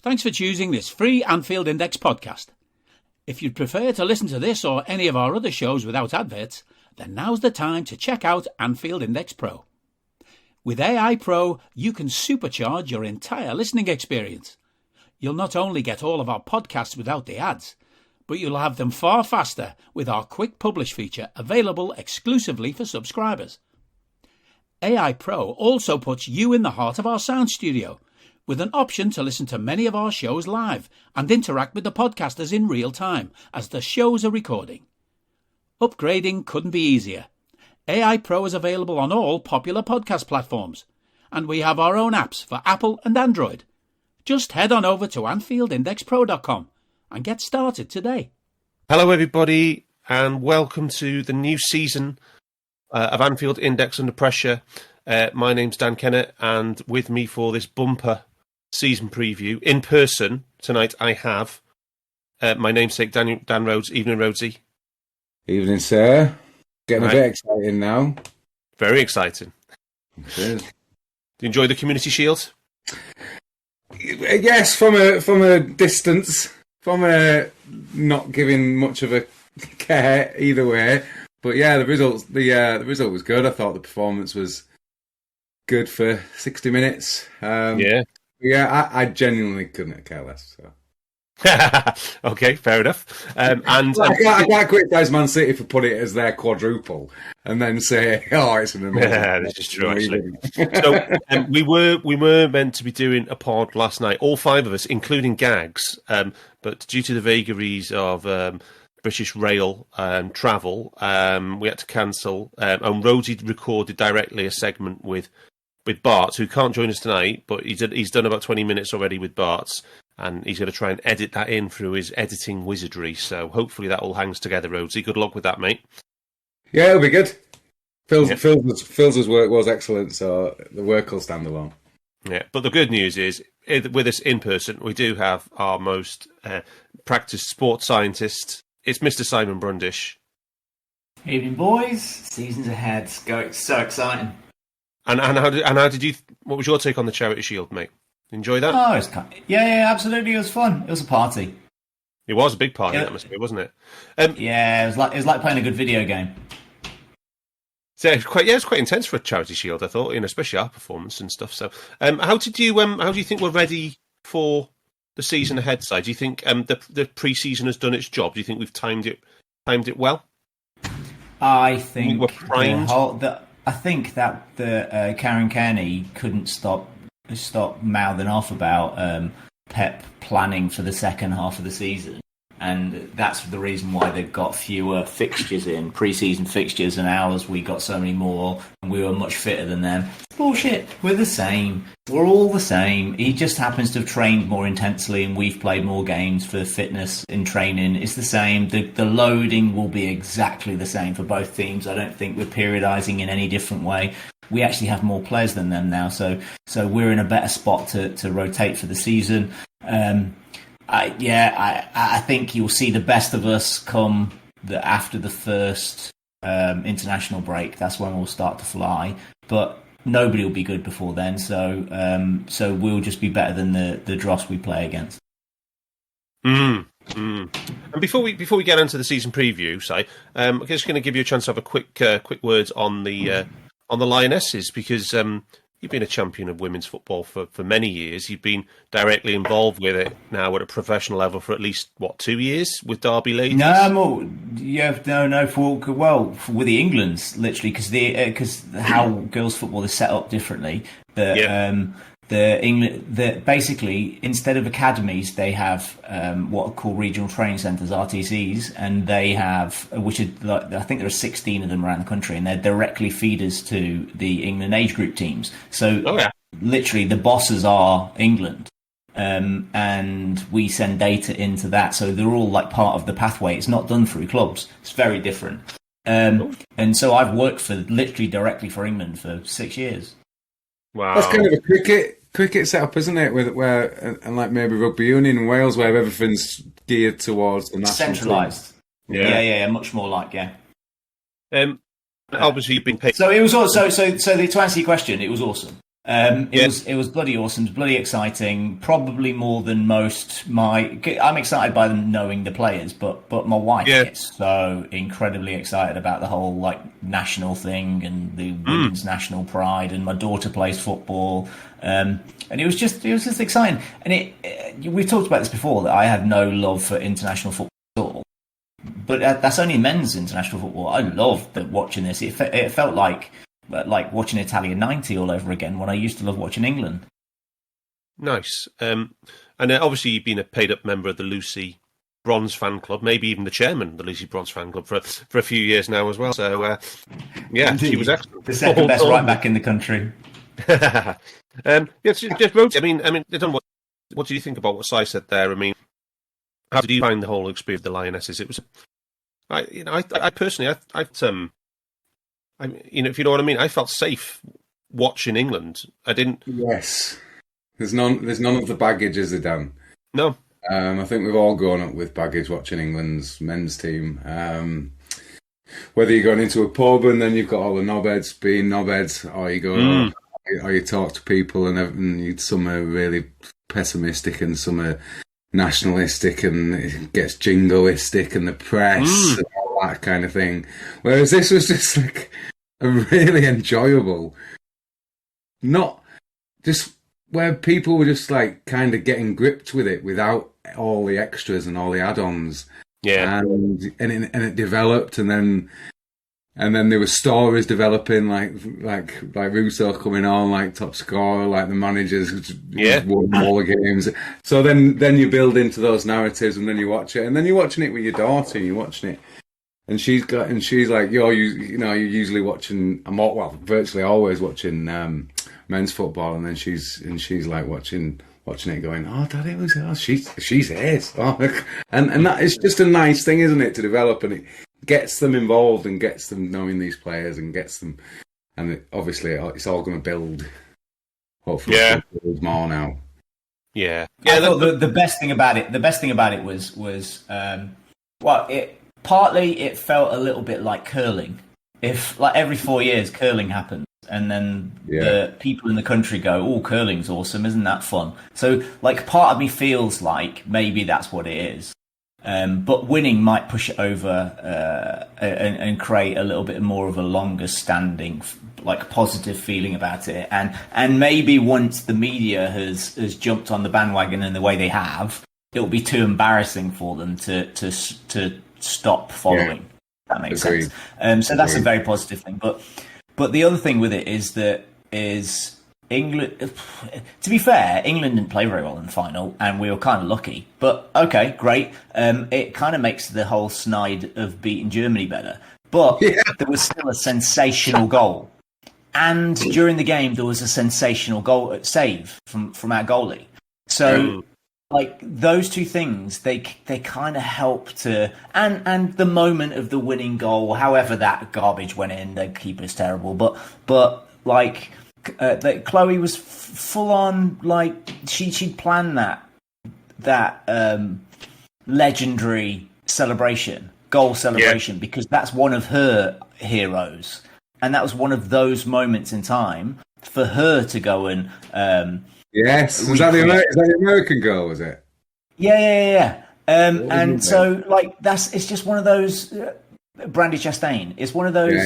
Thanks for choosing this free Anfield Index podcast. If you'd prefer to listen to this or any of our other shows without adverts, then now's the time to check out Anfield Index Pro. With AI Pro, you can supercharge your entire listening experience. You'll not only get all of our podcasts without the ads, but you'll have them far faster with our quick publish feature available exclusively for subscribers. AI Pro also puts you in the heart of our sound studio, with an option to listen to many of our shows live and interact with the podcasters in real time as the shows are recording. Upgrading couldn't be easier. AI Pro is available on all popular podcast platforms, and we have our own apps for Apple and Android. Just head on over to AnfieldIndexPro.com and get started today. Hello everybody, and welcome to the new season of Anfield Index Under Pressure. My name's Dan Kennett, and with me for this bumper season preview in person tonight I have my namesake Dan Rhodes. Evening, Rhodesy. Evening, sir. Getting a bit exciting now. Very exciting. It is. Do you enjoy the Community Shield? Yes, from a distance, from a not giving much of a care either way. But yeah, the result was good. I thought the performance was good for 60 minutes. Yeah, I genuinely couldn't care less. So. Okay, fair enough. I can't criticise Man City for putting it as their quadruple and then say, "Oh, it's an amazing." Yeah, this is true. Actually, so we were meant to be doing a pod last night, all five of us, including Gags, but due to the vagaries of British rail travel, we had to cancel. And Rhodesy recorded directly a segment with Bart, who can't join us tonight, but he's done about 20 minutes already with Bart's, and he's going to try and edit that in through his editing wizardry. So hopefully that all hangs together, Rhodesy. Good luck with that, mate. Yeah, it'll be good. Phil's work was excellent, so the work will stand alone. Yeah, but the good news is, with us in person, we do have our most practiced sports scientist. It's Mr. Simon Brundish. Evening, boys. Season's ahead. It's so exciting. And how did you? What was your take on the Charity Shield, mate? Enjoy that? Oh, yeah, absolutely. It was fun. It was a party. It was a big party, that must be, wasn't it? Yeah, it was like playing a good video game. So it's quite intense for a Charity Shield, I thought, especially our performance and stuff. So, how do you think we're ready for the season ahead? Side, do you think the pre-season has done its job? Do you think we've timed it well? I think we're primed. I think that the Karen Kearney couldn't stop mouthing off about Pep planning for the second half of the season, and that's the reason why they've got fewer fixtures in pre-season fixtures, and ours we got so many more, and we were much fitter than them. Bullshit. We're the same. We're all the same. He just happens to have trained more intensely, and we've played more games for fitness in training. It's the same. The loading will be exactly the same for both teams. I don't think we're periodising in any different way. We actually have more players than them now, so we're in a better spot to rotate for the season. I think you'll see the best of us come after the first international break. That's when we'll start to fly, but nobody will be good before then. So we'll just be better than the dross we play against. And before we get into the season preview, I'm just going to give you a chance to have a quick words on the Lionesses, because you've been a champion of women's football for many years. You've been directly involved with it now at a professional level for at least 2 years with Derby Ladies. With the England's literally, because how girls' football is set up differently. Basically, instead of academies, they have what are called regional training centres, RTCs, and they have, I think there are 16 of them around the country, and they're directly feeders to the England age group teams. So literally, the bosses are England, and we send data into that. So they're all like part of the pathway. It's not done through clubs. It's very different. And so I've worked literally directly for England for 6 years. Wow. That's kind of a cricket setup, isn't it? And like maybe rugby union in Wales, where everything's geared towards the national centralised. Yeah, much more like Obviously, you've been paid. So it was also to answer your question, it was awesome. It was bloody awesome, it was bloody exciting. Probably more than most. I'm excited by them knowing the players, but my wife gets so incredibly excited about the whole like national thing and the women's national pride. And my daughter plays football, and it was just exciting. And we've talked about this before, that I have no love for international football at all. But that's only men's international football. I loved watching this. It felt like watching Italia 90 all over again when I used to love watching England. Nice. And obviously you've been a paid-up member of the Lucy Bronze fan club, maybe even the chairman of the Lucy Bronze fan club for a few years now as well. So, Indeed. She was excellent. The second best right back in the country. Just Rhodes. I mean, what do you think about what Si said there? I mean, how did you find the whole experience of the Lionesses? It was, I personally, if you know what I mean, I felt safe watching England. I didn't. Yes, there's none of the baggage, is there, Dan? No. I think we've all grown up with baggage watching England's men's team. Whether you're going into a pub and then you've got all the knobheads being knobheads, or you go, or you talk to people and some are really pessimistic and some are nationalistic and it gets jingoistic and the press and all that kind of thing. Whereas this was just like a really enjoyable, not just where people were just like kind of getting gripped with it without all the extras and all the add-ons. Yeah, and it developed, and then there were stories developing, like Russo coming on, like top scorer, like the managers won all the games. So then you build into those narratives, and then you watch it, and then you're watching it with your daughter, and you're watching it, and she's like, you're usually watching, virtually always watching men's football, and then she's like watching it going, oh, Daddy she's ace. Oh, and that is just a nice thing, isn't it, to develop, and it gets them involved and gets them knowing these players and gets them, and obviously it's all going to build, hopefully build more now. Yeah. I thought the best thing about it was it felt a little bit like curling. If like every 4 years curling happens, and then the people in the country go, oh, curling's awesome, isn't that fun? So, like, part of me feels like maybe that's what it is. But winning might push it over and create a little bit more of a longer standing, like, positive feeling about it. And maybe once the media has jumped on the bandwagon in the way they have, it'll be too embarrassing for them to stop following. Yeah. That makes sense. So that's a very positive thing. But the other thing with it is England. To be fair, England didn't play very well in the final, and we were kind of lucky. But okay, great. It kind of makes the whole snide of beating Germany better. But there was still a sensational goal, and during the game there was a sensational goal save from our goalie. So. Like those two things, they kind of help to, and the moment of the winning goal, however that garbage went in, the keeper's terrible, but like Chloe was full on, like she'd planned that legendary goal celebration, because that's one of her heroes, and that was one of those moments in time for her to go and. Yes, was that the American girl? Was it? Yeah. And so, like, it's just one of those Brandy Chastain. It's one of those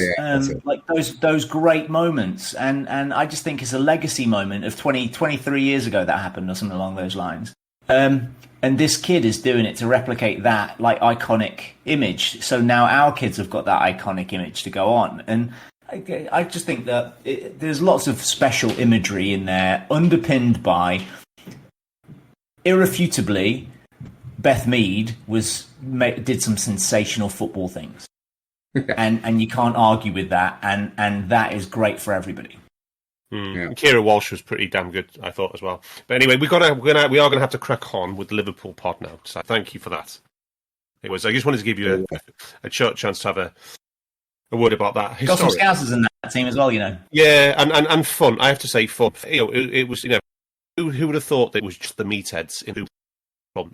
like those great moments, and I just think it's a legacy moment of 23 years ago that happened, or something along those lines. And this kid is doing it to replicate that like iconic image. So now our kids have got that iconic image to go on, and. I just think that there's lots of special imagery in there, underpinned by, irrefutably, Beth Mead did some sensational football things, and you can't argue with that, and that is great for everybody. Kira Walsh was pretty damn good, I thought, as well. But anyway, we are going to have to crack on with the Liverpool pod now. So thank you for that. I just wanted to give you a short chance to have a word about that. Got some Scousers in that team as well, you know. Yeah, and fun. I have to say, fun. It was, who would have thought that it was just the meatheads in the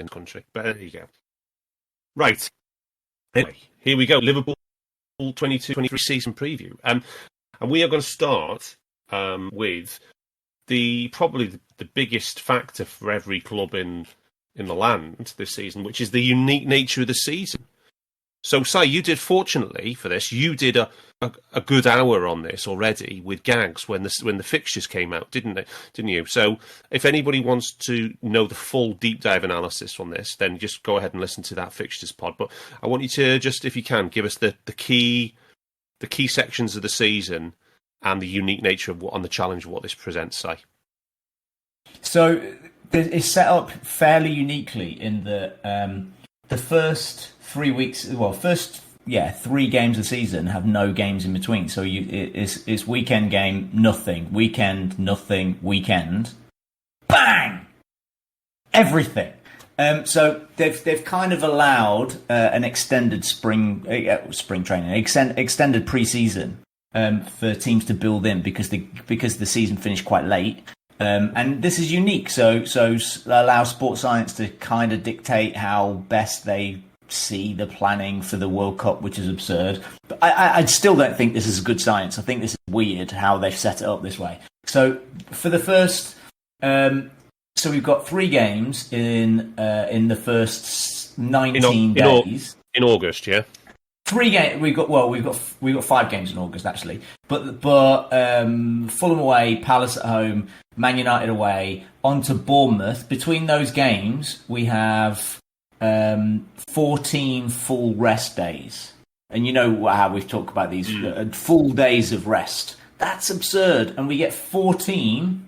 country? But there you go. Right. Anyway, here we go. Liverpool 22-23 season preview. And we are going to start with probably the biggest factor for every club in the land this season, which is the unique nature of the season. So, Si, you did, fortunately for this, you did a good hour on this already with gags when the fixtures came out, didn't you? So, if anybody wants to know the full deep dive analysis on this, then just go ahead and listen to that fixtures pod. But I want you to just, if you can, give us the key sections of the season and the unique nature of on the challenge of what this presents, Si. So it's set up fairly uniquely in the first 3 weeks. Well, first 3 games of the season have no games in between. So it's weekend game, nothing, weekend, nothing, weekend, bang, everything. So they've kind of allowed an extended spring training, extended pre-season for teams to build in because the season finished quite late. And this is unique, so allow sports science to kind of dictate how best they see the planning for the World Cup, which is absurd. But I still don't think this is good science. I think this is weird how they've set it up this way. So for the first, so we've got 3 games in the first 19 days in August, yeah. 3 games. We've got 5 games in August actually, but Fulham away, Palace at home, Man United away, on to Bournemouth. Between those games, we have 14 full rest days, and you know how we've talked about these full days of rest. That's absurd, and we get 14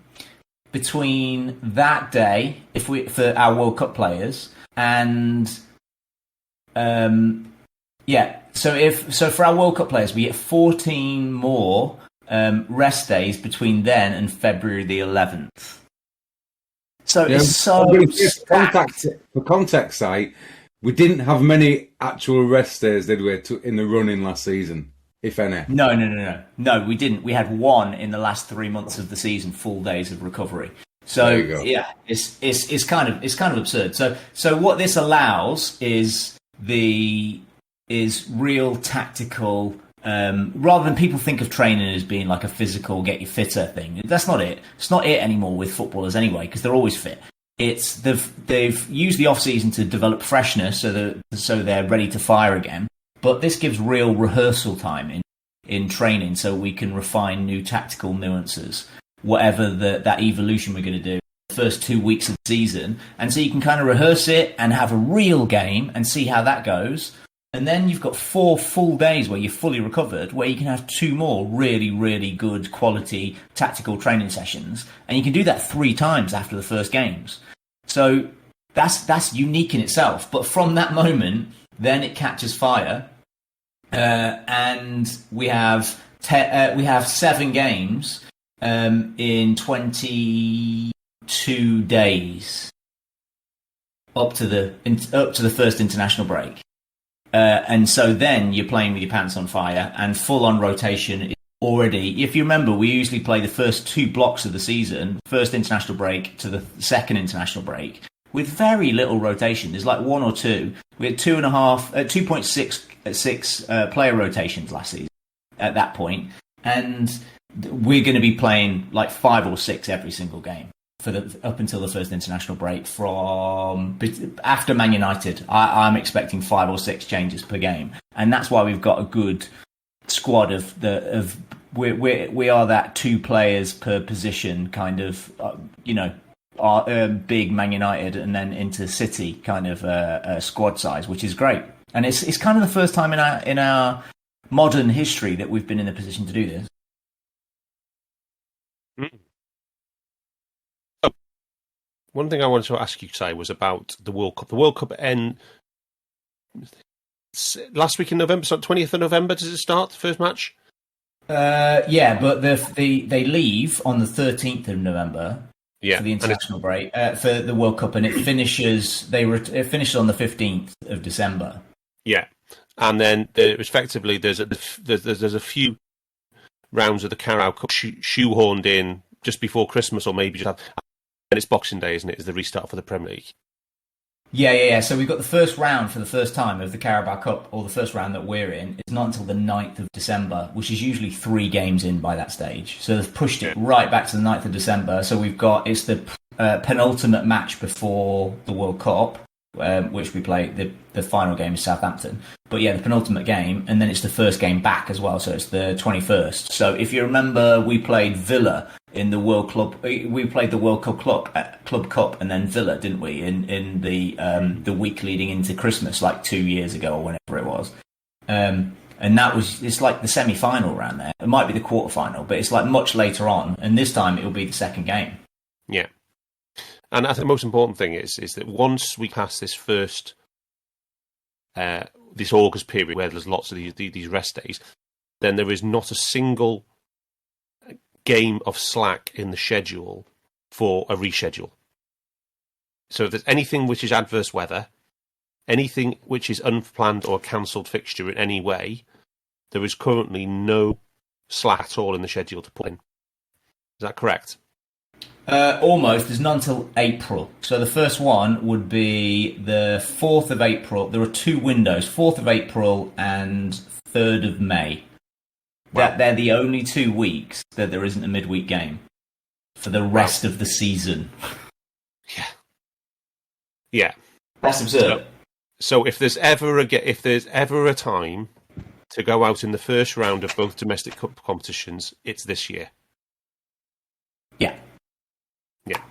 between that day for our World Cup players and So for our World Cup players, we get 14 more rest days between then and February the 11th. So it's so for context sake, we didn't have many actual rest days, did we, in the running last season, if any? No, we didn't. We had 1 in the last 3 months of the season, full days of recovery. So yeah, it's kind of absurd. So what this allows is real tactical, rather than people think of training as being like a physical get you fitter thing. That's not it. It's not it anymore with footballers anyway, because they're always fit. It's they've used the off season to develop freshness so they're ready to fire again. But this gives real rehearsal time in training, so we can refine new tactical nuances, whatever that evolution we're going to do the first 2 weeks of the season, and so you can kind of rehearse it and have a real game and see how that goes. And then you've got 4 full days where you're fully recovered, where you can have 2 more really, really good quality tactical training sessions. And you can do that 3 times after the first games. So that's unique in itself. But from that moment, then it catches fire. And we have 7 games in 22 days up to the first international break. And so then you're playing with your pants on fire, and full-on rotation is already... If you remember, we usually play the first 2 blocks of the season, first international break to the second international break, with very little rotation. There's like 1 or 2. We had 2.6 player rotations last season at that point, and we're going to be playing like 5 or 6 every single game up until the first international break. From after Man United, I'm expecting 5 or 6 changes per game, and that's why we've got a good squad we are that 2 players per position kind of our big Man United and then into City kind of squad size, which is great, and it's kind of the first time in our modern history that we've been in a position to do this. One thing I wanted to ask you, Si, was about the World Cup. The World Cup last week in November, so 20th of November, does it start, the first match? Yeah, but they leave on the 13th of November for the international break, for the World Cup, and it finishes it finishes on the 15th of December. Yeah. And then effectively there's a few rounds of the Carabao Cup shoehorned in just before Christmas, or maybe just have... And it's Boxing Day, isn't it? Is the restart for the Premier League? Yeah. So we've got the first round for the first time of the Carabao Cup, or the first round that we're in. It's not until the 9th of December, which is usually 3 games in by that stage. So they've pushed it right back to the 9th of December. So it's the penultimate match before the World Cup, which we play. The final game is Southampton. But yeah, the penultimate game, and then it's the first game back as well. So it's the 21st. So if you remember, we played Villa in the World Club. We played the World Cup Club Cup, and then Villa, didn't we? In the week leading into Christmas, like 2 years ago or whenever it was. And it's like the semi-final round there. It might be the quarter-final, but it's like much later on. And this time it'll be the second game. Yeah. And I think the most important thing is that once we pass this first, this August period where there's lots of these rest days, then there is not a single game of slack in the schedule for a reschedule. So if there's anything which is adverse weather, anything which is unplanned or cancelled fixture in any way, there is currently no slack at all in the schedule to put in. Is that correct? Almost. There's none till April. So the first one would be the 4th of April. There are 2 windows, 4th of April and 3rd of May. Wow. They're the only 2 weeks that there isn't a midweek game for the rest of the season. Yeah. That's absurd. So if there's ever a time to go out in the first round of both domestic cup competitions, it's this year. Yeah. Yeah.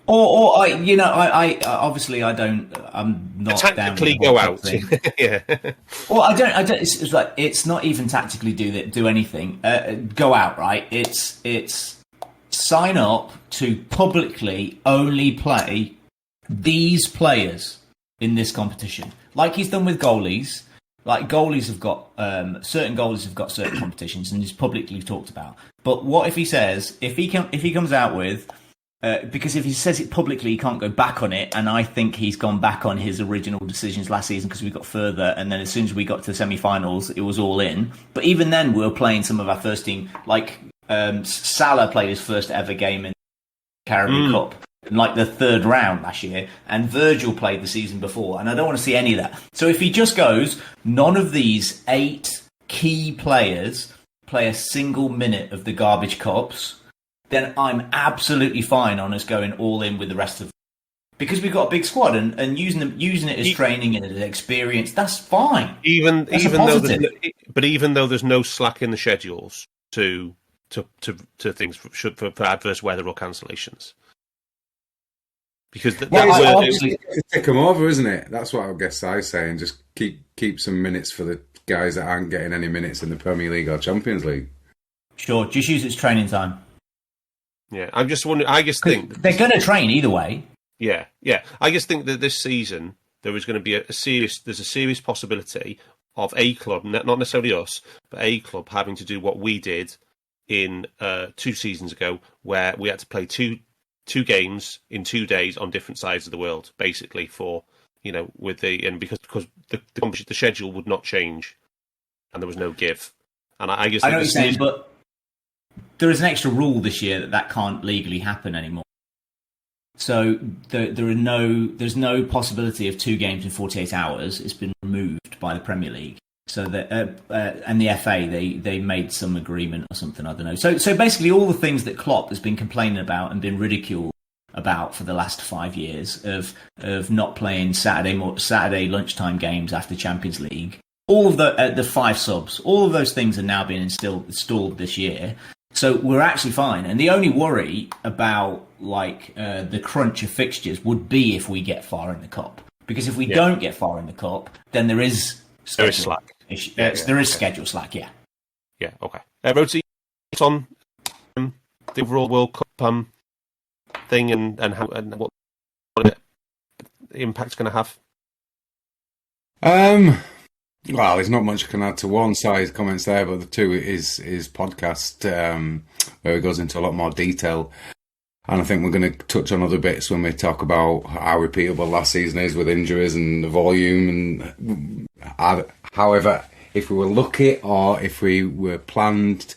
Or I obviously I don't. I'm not tactically go out. Yeah. Well, I don't. It's like it's not even tactically do anything. Go out, right? It's sign up to publicly only play these players in this competition, like he's done with goalies. Like goalies have got certain goalies have got certain competitions, and he's publicly talked about. But what if he says if he comes out with because if he says it publicly, he can't go back on it, and I think he's gone back on his original decisions last season because we got further, and then as soon as we got to the semi-finals, it was all in. But even then, we were playing some of our first team, like Salah played his first ever game in Carabao Cup, in like the 3rd round last year, and Virgil played the season before, and I don't want to see any of that. So if he just goes, none of these 8 key players play a single minute of the garbage cups, then I'm absolutely fine on us going all in with the rest of them. Because we've got a big squad and using it as training and as experience, that's fine. Even though there's no slack in the schedules to things for adverse weather or cancellations. Because obviously take them over, isn't it? That's what I guess I say, and just keep some minutes for the guys that aren't getting any minutes in the Premier League or Champions League. Sure, just use its training time. Yeah, I'm just wondering. I just think they're going to train either way. Yeah. I just think that this season there is going to be a serious possibility of a club, not necessarily us, but a club having to do what we did in 2 seasons ago, where we had to play two games in 2 days on different sides of the world, basically because the schedule would not change, and there was no give. And I just think know what you're saying, but there is an extra rule this year that can't legally happen anymore. So there's no possibility of 2 games in 48 hours. It's been removed by the Premier League. So and the FA they made some agreement or something, I don't know. So basically all the things that Klopp has been complaining about and been ridiculed about for the last 5 years of not playing Saturday lunchtime games after Champions League. All of the 5 subs, all of those things are now being installed this year. So we're actually fine. And the only worry about the crunch of fixtures would be if we get far in the Cup. Because if we don't get far in the Cup, then there is slack. There is schedule slack, yeah. Yeah, okay. Rhodes, on the overall World Cup thing and how and what impact it's going to have? Well, there's not much I can add to one side's comments there, but the two is podcast, where it goes into a lot more detail. And I think we're going to touch on other bits when we talk about how repeatable last season is with injuries and the volume. And however, if we were lucky or if we were planned,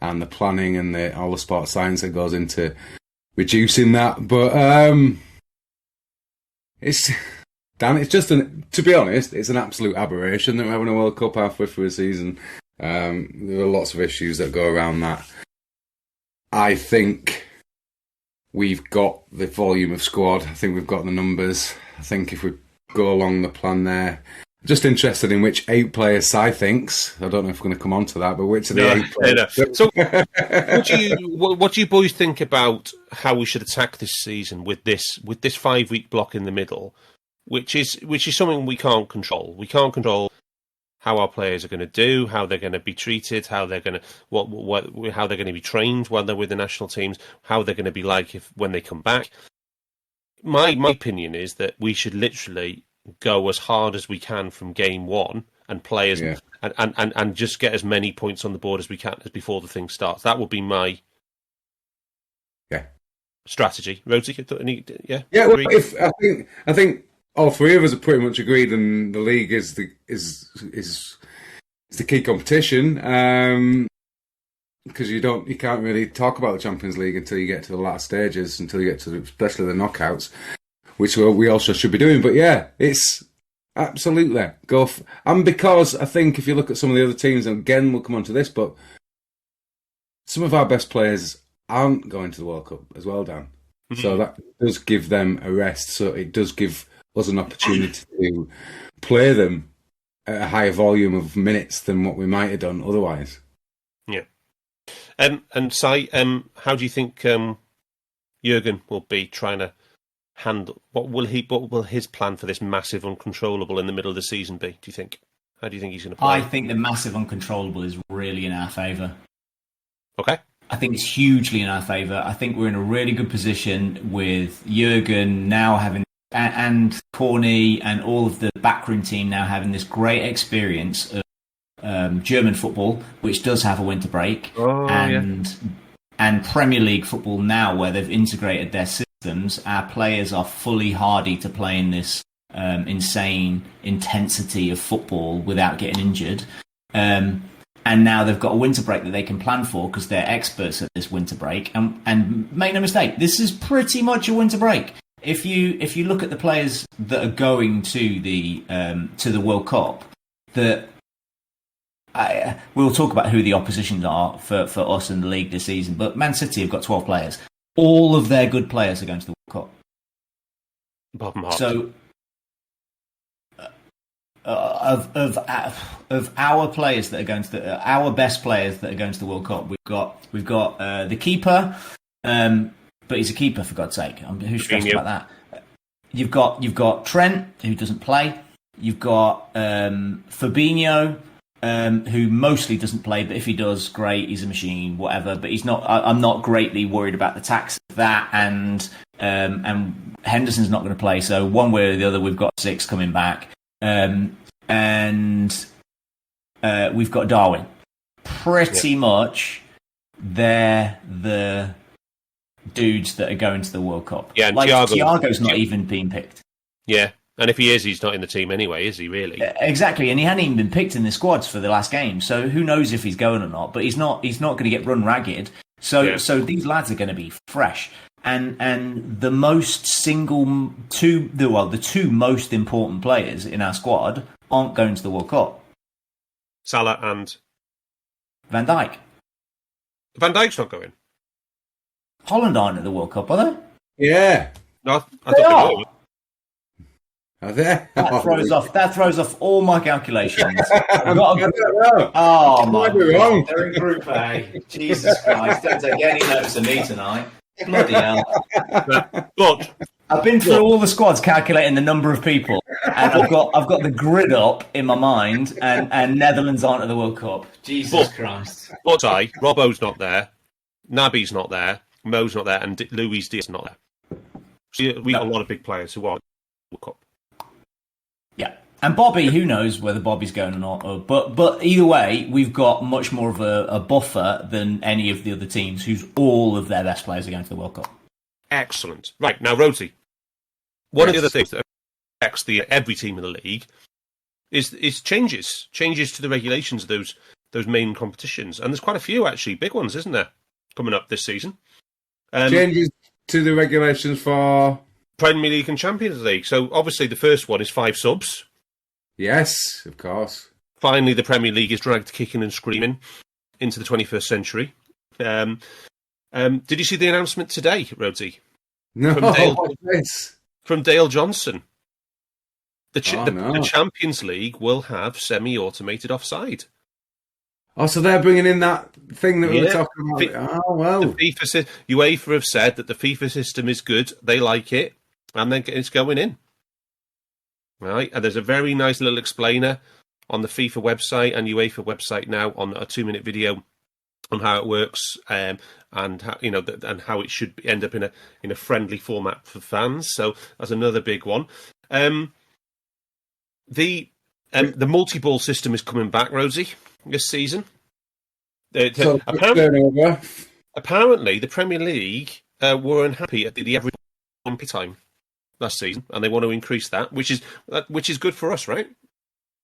and the planning and all the sports science that goes into reducing that. But it's Dan, it's just to be honest, it's an absolute aberration that we're having a World Cup halfway through a season. There are lots of issues that go around that. I think we've got the volume of squad. I think we've got the numbers. I think if we go along the plan there, just interested in which 8 players Si thinks. I don't know if we're going to come on to that, but which of the 8 players? No. So, what do you boys think about how we should attack this season with this 5-week block in the middle, which is something we can't control. We can't control how our players are going to do, how they're going to be treated, how they're going to how they're going to be trained while they're with the national teams, how they're going to be like when they come back. My opinion is that we should literally go as hard as we can from game one and play and just get as many points on the board as we can before the thing starts. That would be my strategy. Rhodes, yeah. Well, I think all 3 of us are pretty much agreed, and the league is the key competition. Because you can't really talk about the Champions League until you get to the last stages, until you get to especially the knockouts, which we also should be doing. But yeah, it's absolutely go. And because I think if you look at some of the other teams, and again we'll come on to this, but some of our best players aren't going to the World Cup as well, Dan. Mm-hmm. So that does give them a rest. So it does give us an opportunity to play them at a higher volume of minutes than what we might have done otherwise. Yeah. And Si, how do you think Jurgen will be trying to handle? What will his plan for this massive uncontrollable in the middle of the season be? Do you think? How do you think he's going to play? I think the massive uncontrollable is really in our favour. Okay. I think it's hugely in our favour. I think we're in a really good position with Jurgen now having, and Corny and all of the backroom team now having this great experience of German football, which does have a winter break, and Premier League football now, where they've integrated their systems. Our players are fully hardy to play in this insane intensity of football without getting injured. And now they've got a winter break that they can plan for because they're experts at this winter break. And make no mistake, this is pretty much a winter break. If you look at the players that are going to the World Cup, we'll talk about who the oppositions are for us in the league this season. But Man City have got 12 players. All of their good players are going to the World Cup. So of our players that are going to our best players that are going to the World Cup, we've got the keeper, but he's a keeper for God's sake. Who's stressed about that? You've got Trent, who doesn't play. You've got Fabinho, who mostly doesn't play, but if he does, great, he's a machine, whatever. But he's not. I'm not greatly worried about the tax of that, and Henderson's not going to play. So one way or the other, we've got 6 coming back. And we've got Darwin. Pretty much, they're the dudes that are going to the World Cup. Yeah, like Thiago's not even being picked. Yeah, and if he is, he's not in the team anyway, is he? Really? Exactly, and he hadn't even been picked in the squads for the last game. So who knows if he's going or not? But he's not going to get run ragged. So these lads are going to be fresh. And the the 2 most important players in our squad aren't going to the World Cup. Salah and Van Dijk. Van Dijk's not going. Holland aren't at the World Cup, are they? Yeah. No, I they thought are. Are they? That throws off all my calculations. I don't know. Oh my God. Wrong. They're in Group A. Jesus Christ, don't take any notice of me tonight. Bloody hell. But I've been through all the squads calculating the number of people, and I've got the grid up in my mind, and Netherlands aren't at the World Cup. Jesus Christ. But Robbo's not there, Naby's not there, Mo's not there, and Luis Diaz not there. So we got a lot of big players who are World Cup. Yeah. And Bobby, who knows whether Bobby's going or not. But either way, we've got much more of a buffer than any of the other teams whose all of their best players are going to the World Cup. Excellent. Right, now, Rhodesy, one of the other things that affects every team in the league is changes to the regulations of those main competitions. And there's quite a few, actually, big ones, isn't there, coming up this season? Changes to the regulations for... Premier League and Champions League. So obviously the first one is 5 subs. Yes, of course. Finally, the Premier League is dragged kicking and screaming into the 21st century. Did you see the announcement today, Rhodesy? No, what's this? From Dale Johnson. The No. Champions League will have semi-automated offside. Oh, so they're bringing in that thing that we were talking about. Oh, well. UEFA have said that the FIFA system is good. They like it, and then it's going in. Right, and there's a very nice little explainer on the FIFA website and UEFA website now on a 2-minute video on how it works, and how and how it should end up in a friendly format for fans. So that's another big one. The multi-ball system is coming back, Rosie, this season. Apparently, the Premier League were unhappy at the average time last season, and they want to increase that, which is good for us, right?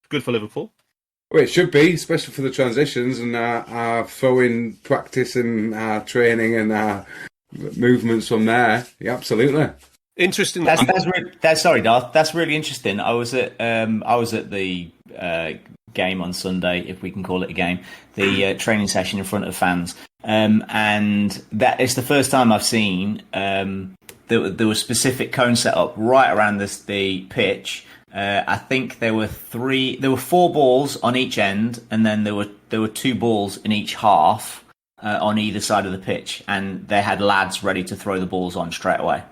Good for Liverpool. Well, it should be, especially for the transitions and our throwing practice and our training and our movements from there. Yeah, absolutely. Interesting. Sorry, Darth. That's really interesting. I was at the game on Sunday, if we can call it a game, the training session in front of fans, and that is the first time I've seen there was specific cones set up right around the pitch. I think there were 4 balls on each end, and then there were 2 balls in each half on either side of the pitch, and they had lads ready to throw the balls on straight away.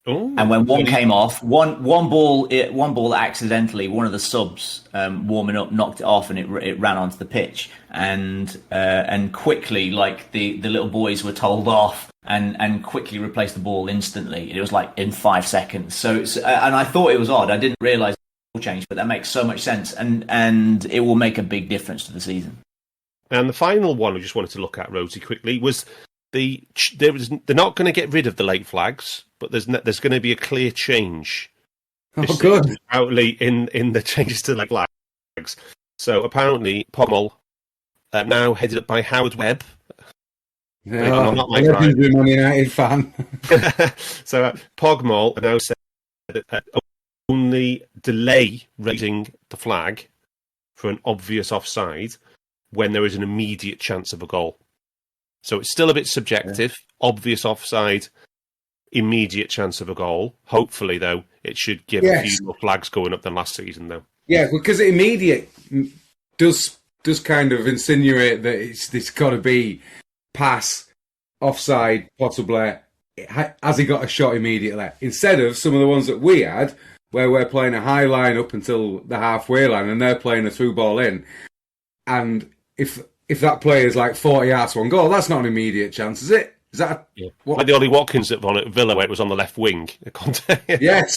Ooh, and when one came off, one ball accidentally, one of the subs warming up knocked it off, and it ran onto the pitch, and quickly, like the little boys were told off, and quickly replaced the ball instantly. It was like in 5 seconds. So and I thought it was odd. I didn't realise the change, but that makes so much sense, and it will make a big difference to the season. And the final one I just wanted to look at, Rosie, quickly was they're not going to get rid of the late flags, but there's going to be a clear change. Oh, good. In the changes to the flags. So apparently, Pommel, now headed up by Howard Webb. Yeah, not my Man United fan. So Pogmol now said that only delay raising the flag for an obvious offside when there is an immediate chance of a goal. So it's still a bit subjective. Yeah. Obvious offside, immediate chance of a goal. Hopefully, though, it should give a few more flags going up than last season, though. Yeah, because immediate does kind of insinuate that it's got to be pass, offside, possibly. Has he got a shot immediately? Instead of some of the ones that we had, where we're playing a high line up until the halfway line, and they're playing a through ball in, and if that player is like 40 yards to one goal, that's not an immediate chance, is it? Is that like the Ollie Watkins that won at Villa, where it was on the left wing? Yes.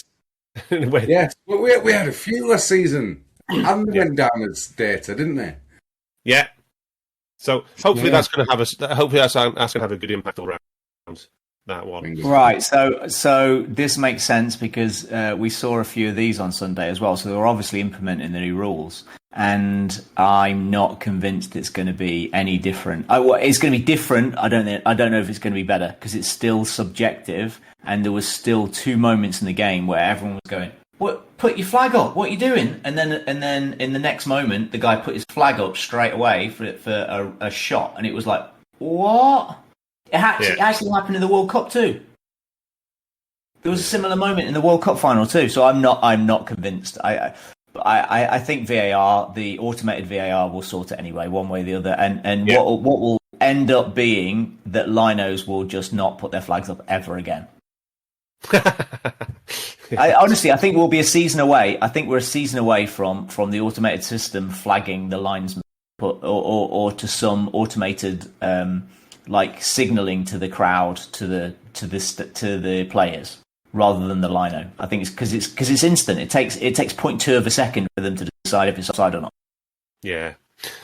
Yes. Well, we had a few last season, and they went down as data, didn't they? Yeah. So hopefully that's going to have that's going to have a good impact all around that one. Right. So this makes sense because we saw a few of these on Sunday as well. So they're obviously implementing the new rules, and I'm not convinced it's going to be any different. It's going to be different. I don't know if it's going to be better because it's still subjective, and there was still 2 moments in the game where everyone was going, "What? Put your flag up! What are you doing?" And then in the next moment, the guy put his flag up straight away for a shot, and it was like, what? It actually happened in the World Cup too. There was a similar moment in the World Cup final too. So I'm not convinced. I think VAR, the automated VAR, will sort it anyway, one way or the other. And what will end up being that linos will just not put their flags up ever again. Honestly, I think we'll be a season away. I think we're a season away from the automated system flagging the linesman, or to some automated like signalling to the crowd, to the players, rather than the lino. I think it's because it's instant. It takes 0.2 of a second for them to decide if it's offside or not. Yeah,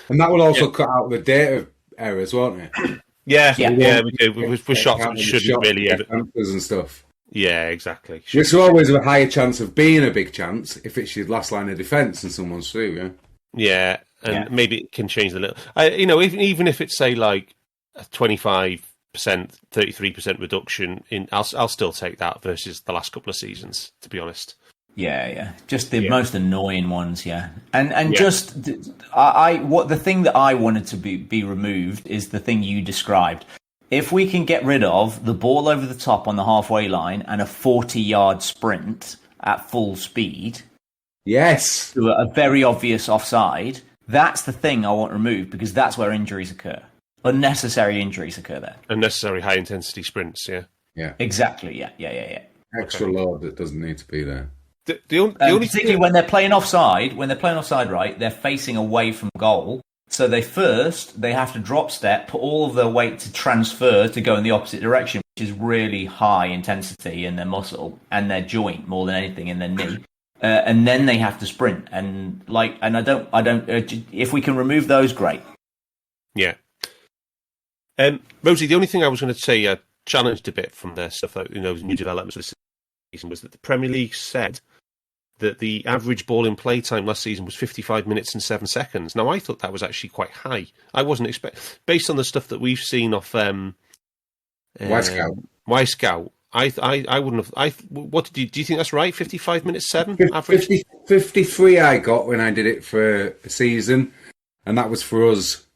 and that will also cut out the data errors, won't it? Yeah, we do. With shots that shouldn't really and stuff. Yeah, exactly. There's always a higher chance of being a big chance if it's your last line of defence and someone's through. Yeah, and maybe it can change a little. Even if it's say like 25 33% reduction in. I'll still take that versus the last couple of seasons, to be honest. Yeah. Just the most annoying ones, And just the thing that I wanted to be removed is the thing you described. If we can get rid of the ball over the top on the halfway line and a 40-yard sprint at full speed, yes, to a very obvious offside, that's the thing I want removed, because that's where injuries occur. Unnecessary injuries occur there. Unnecessary high-intensity sprints, Yeah. Exactly, yeah. Extra load that doesn't need to be there. The only particularly when they're playing offside, right, they're facing away from goal. So they have to drop step, put all of their weight to transfer to go in the opposite direction, which is really high intensity in their muscle and their joint more than anything in their knee. And then they have to sprint. And I don't. If we can remove those, great. Yeah. Rosie, the only thing I was going to say, challenged a bit from their stuff, new developments this season, was that the Premier League said that the average ball in play time last season was 55 minutes and 7 seconds. Now, I thought that was actually quite high. I wasn't based on the stuff that we've seen off Y-Scout. I wouldn't have. What do you think that's right? 55 minutes 7 average. 53 I got when I did it for a season, and that was for us.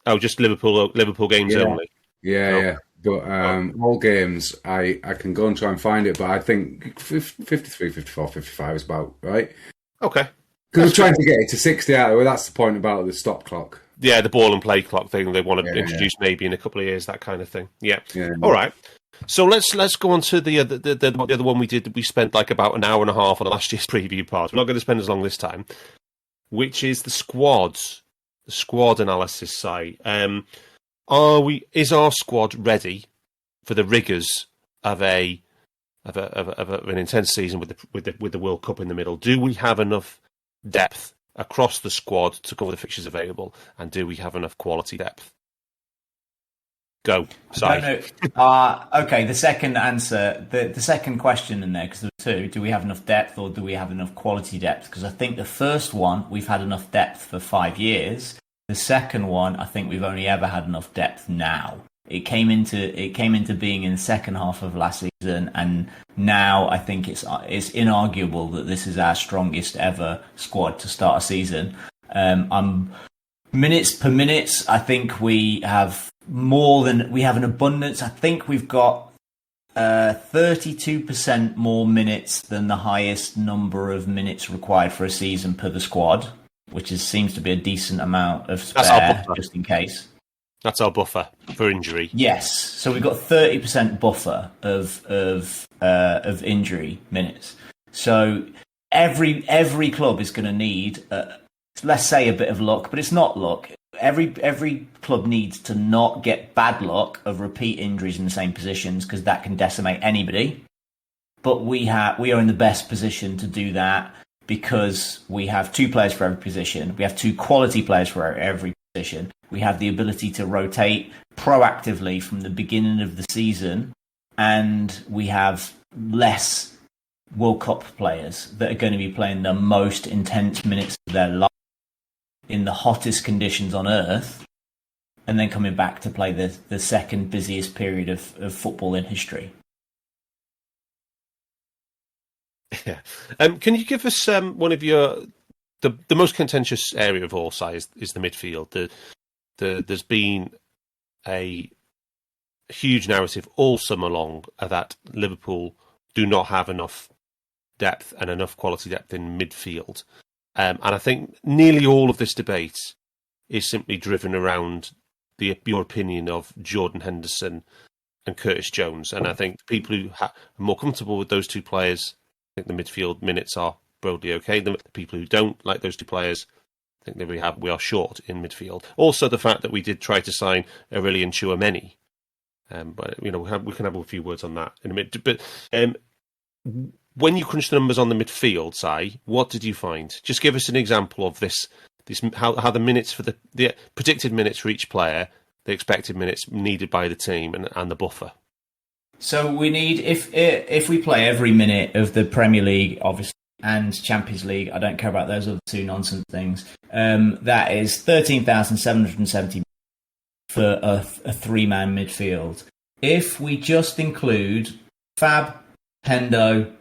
Oh, just Liverpool games only. Yeah. But all games, I can go and try and find it, but I think 53, 54, 55 is about right. Okay. Because we're trying to get it to 60 out of it. That's the point about the stop clock. Yeah, the ball and play clock thing they want to introduce maybe in a couple of years, that kind of thing. Yeah. All right. So let's go on to the other one we did. We spent like about an hour and a half on the last year's preview part. We're not going to spend as long this time, which is the squad analysis side. Is our squad ready for the rigours of an intense season with the World Cup in the middle? Do we have enough depth across the squad to cover the fixtures available, and do we have enough quality depth? Go. Sorry. Okay, the second answer, the second question in there, because there were two, do we have enough depth or do we have enough quality depth? Because I think the first one, we've had enough depth for 5 years. The second one, I think we've only ever had enough depth now. It came into being in the second half of last season, and now I think it's inarguable that this is our strongest ever squad to start a season. Minutes per minutes, I think we have an abundance. I think we've got 32% more minutes than the highest number of minutes required for a season per the squad, which seems to be a decent amount of spare, just in case. That's our buffer for injury. Yes, so we've got 30% buffer of injury minutes. So every club is going to need, let's say, a bit of luck, but it's not luck. Every club needs to not get bad luck of repeat injuries in the same positions, because that can decimate anybody. But we are in the best position to do that, because we have 2 players for every position. We have 2 quality players for every position. We have the ability to rotate proactively from the beginning of the season, and we have less World Cup players that are going to be playing the most intense minutes of their life in the hottest conditions on earth, and then coming back to play the second busiest period of football in history. Yeah. Can you give us one of the most contentious area of all sides is the midfield. There's been a huge narrative all summer long that Liverpool do not have enough depth and enough quality depth in midfield. And I think nearly all of this debate is simply driven around your opinion of Jordan Henderson and Curtis Jones. And I think people who are more comfortable with those 2 players, I think the midfield minutes are broadly okay. The people who don't like those 2 players, I think that we are short in midfield. Also, the fact that we did try to sign Aurelien Tchouameni, but we can have a few words on that in a minute. But when you crunch the numbers on the midfield side, what did you find? Just give us an example of this how the minutes for the predicted minutes for each player, the expected minutes needed by the team, and the buffer. So we need, if we play every minute of the Premier League, obviously, and Champions League, I don't care about those other 2 nonsense things, that is 13,770 for a 3-man midfield. if we just include Fab, Hendo,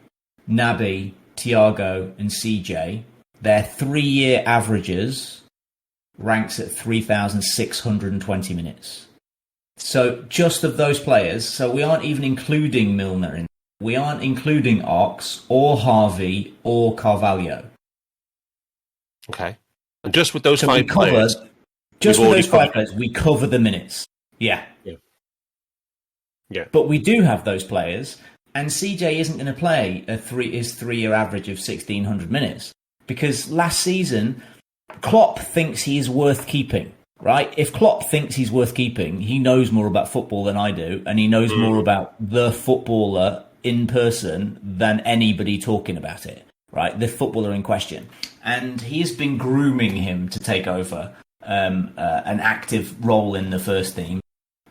Naby, Thiago, and CJ, their 3-year averages ranks at 3,620 minutes. So just of those players, so we aren't even including Milner in. We aren't including Ox or Harvey or Carvalho. Okay. And just with those 5 players... Just with those 5 players, we cover the minutes. Yeah. But we do have those players, and CJ isn't going to play his 3-year average of 1,600 minutes, because last season, Klopp thinks he is worth keeping, right? If Klopp thinks he's worth keeping, he knows more about football than I do, and he knows more about the footballer in person than anybody talking about it, right? The footballer in question. And he has been grooming him to take over an active role in the first team.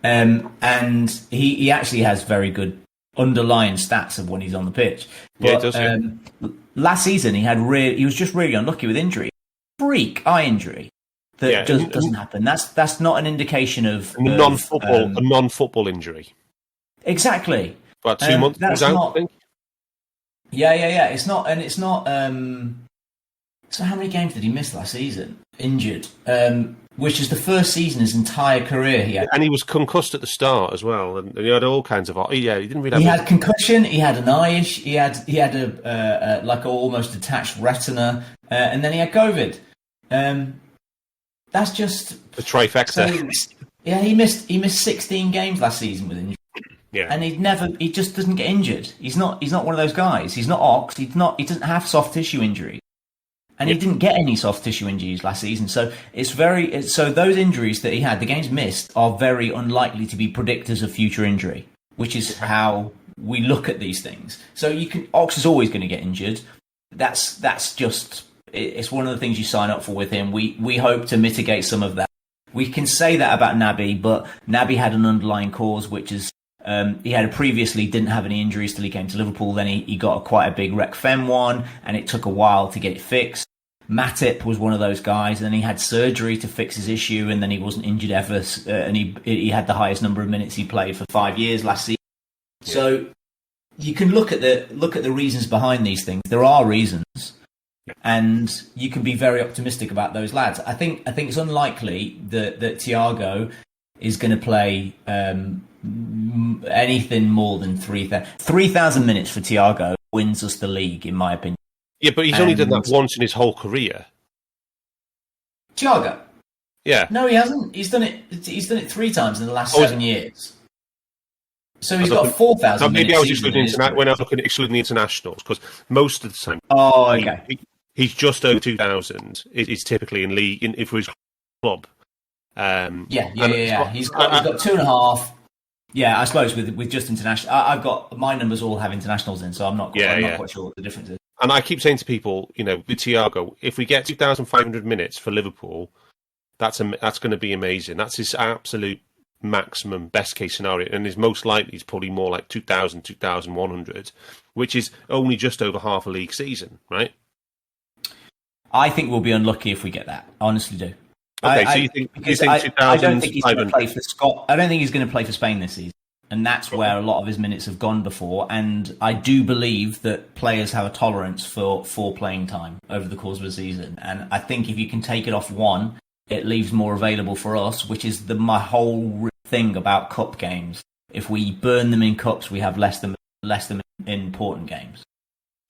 And he actually has very good underlying stats of when he's on the pitch. But, last season he was just really unlucky with injury. Freak eye injury that doesn't happen. That's not an indication of a non-football injury. Exactly. About 2 months out, I think. Yeah. It's not. So how many games did he miss last season? Injured. Which is the first season his entire career he had. And he was concussed at the start as well, and he had all kinds of... he didn't really have... He had concussion, he had an eye issue, he had a like almost detached retina, and then he had COVID. That's just... The trifecta. So, he missed 16 games last season with injury. Yeah. And he just doesn't get injured. He's not one of those guys. He's not Ox, he doesn't have soft tissue injury. And he didn't get any soft tissue injuries last season. So so those injuries that he had, the games missed, are very unlikely to be predictors of future injury, which is how we look at these things. So Ox is always going to get injured. That's just, it's one of the things you sign up for with him. We hope to mitigate some of that. We can say that about Naby, but Naby had an underlying cause, which is he had previously didn't have any injuries till he came to Liverpool. Then he got quite a big Rec Fem one, and it took a while to get it fixed. Matip was one of those guys, and then he had surgery to fix his issue, and then he wasn't injured ever, and he had the highest number of minutes he played for 5 years last season. Yeah. So you can look at the reasons behind these things. There are reasons, and you can be very optimistic about those lads. I think it's unlikely that Thiago is going to play anything more than 3,000 minutes for Thiago wins us the league, in my opinion. Yeah, but he's only done that once in his whole career. Thiago? Yeah. No, he hasn't. He's done it 3 times in the last 7 years. So he's got 4,000 minutes. Maybe I was excluding when I was looking at excluding the internationals, because most of the time... Oh, okay. He's just over 2,000. He's typically in league for his club. He's got 2.5. Yeah, I suppose with just international, I've got my numbers all have internationals in, so I'm not quite sure what the difference is. And I keep saying to people, with Thiago, if we get 2,500 minutes for Liverpool, that's going to be amazing. That's his absolute maximum best case scenario, and is most likely is probably more like 2,000, 2,100, which is only just over half a league season, right? I think we'll be unlucky if we get that. I honestly do. Okay, so you think 2,500? I don't think he's going to play for Scott. I don't think he's going to play for Spain this season, and that's where a lot of his minutes have gone before. And I do believe that players have a tolerance for playing time over the course of a season. And I think if you can take it off one, it leaves more available for us, which is my whole thing about cup games. If we burn them in cups, we have less than in important games.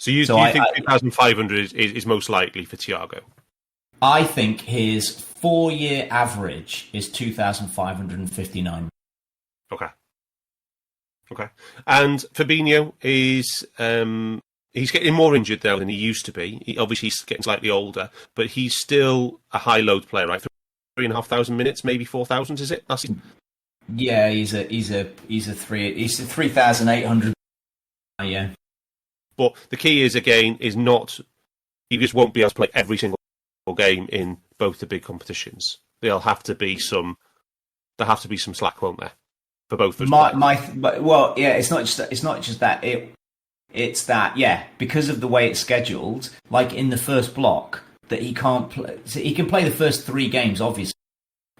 So you think 2,500 is most likely for Thiago? I think his 4-year average is 2,559. Okay. And Fabinho is he's getting more injured now than he used to be. He's getting slightly older, but he's still a high load player, right? 3,500 minutes, maybe 4,000, is it? Yeah, he's 3,800. Yeah. But the key is not he just won't be able to play every single game in both the big competitions. There'll have to be some slack, won't there, for both those players? It's not just that. It's that because of the way it's scheduled, like in the first block, that he can't play. So he can play the first 3 games, obviously,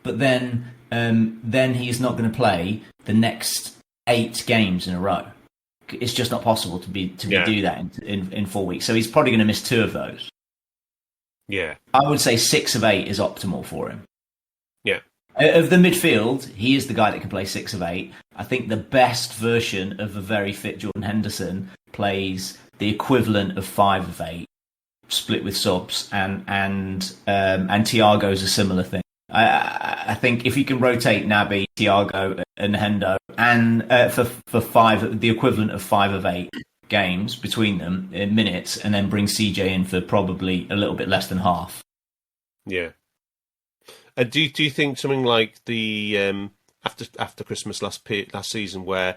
but then he's not going to play the next 8 games in a row. It's just not possible to do that in 4 weeks. So he's probably going to miss 2 of those. Yeah. I would say 6 of 8 is optimal for him. Yeah. Of the midfield, he is the guy that can play 6 of 8. I think the best version of a very fit Jordan Henderson plays the equivalent of 5 of 8, split with subs, and Thiago's a similar thing. I think if you can rotate Naby, Thiago, and Hendo, and for 5, the equivalent of 5 of 8 games between them in minutes, and then bring CJ in for probably a little bit less than half. Yeah. Do you think something like the after Christmas last season, where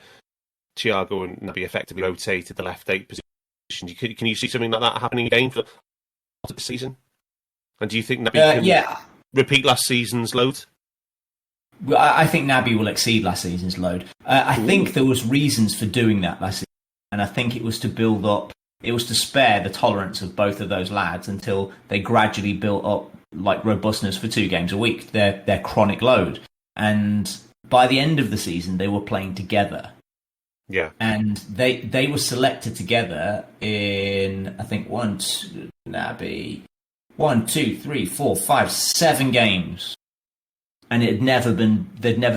Thiago and Naby effectively rotated the left 8 position, can you see something like that happening again for the season? And do you think Naby can repeat last season's load? Well, I think Naby will exceed last season's load. I think there was reasons for doing that last season, and I think it was to spare the tolerance of both of those lads until they gradually built up like robustness for 2 games a week, their chronic load. And by the end of the season, they were playing together. Yeah. And they were selected together in, I think, 7 games. And they'd never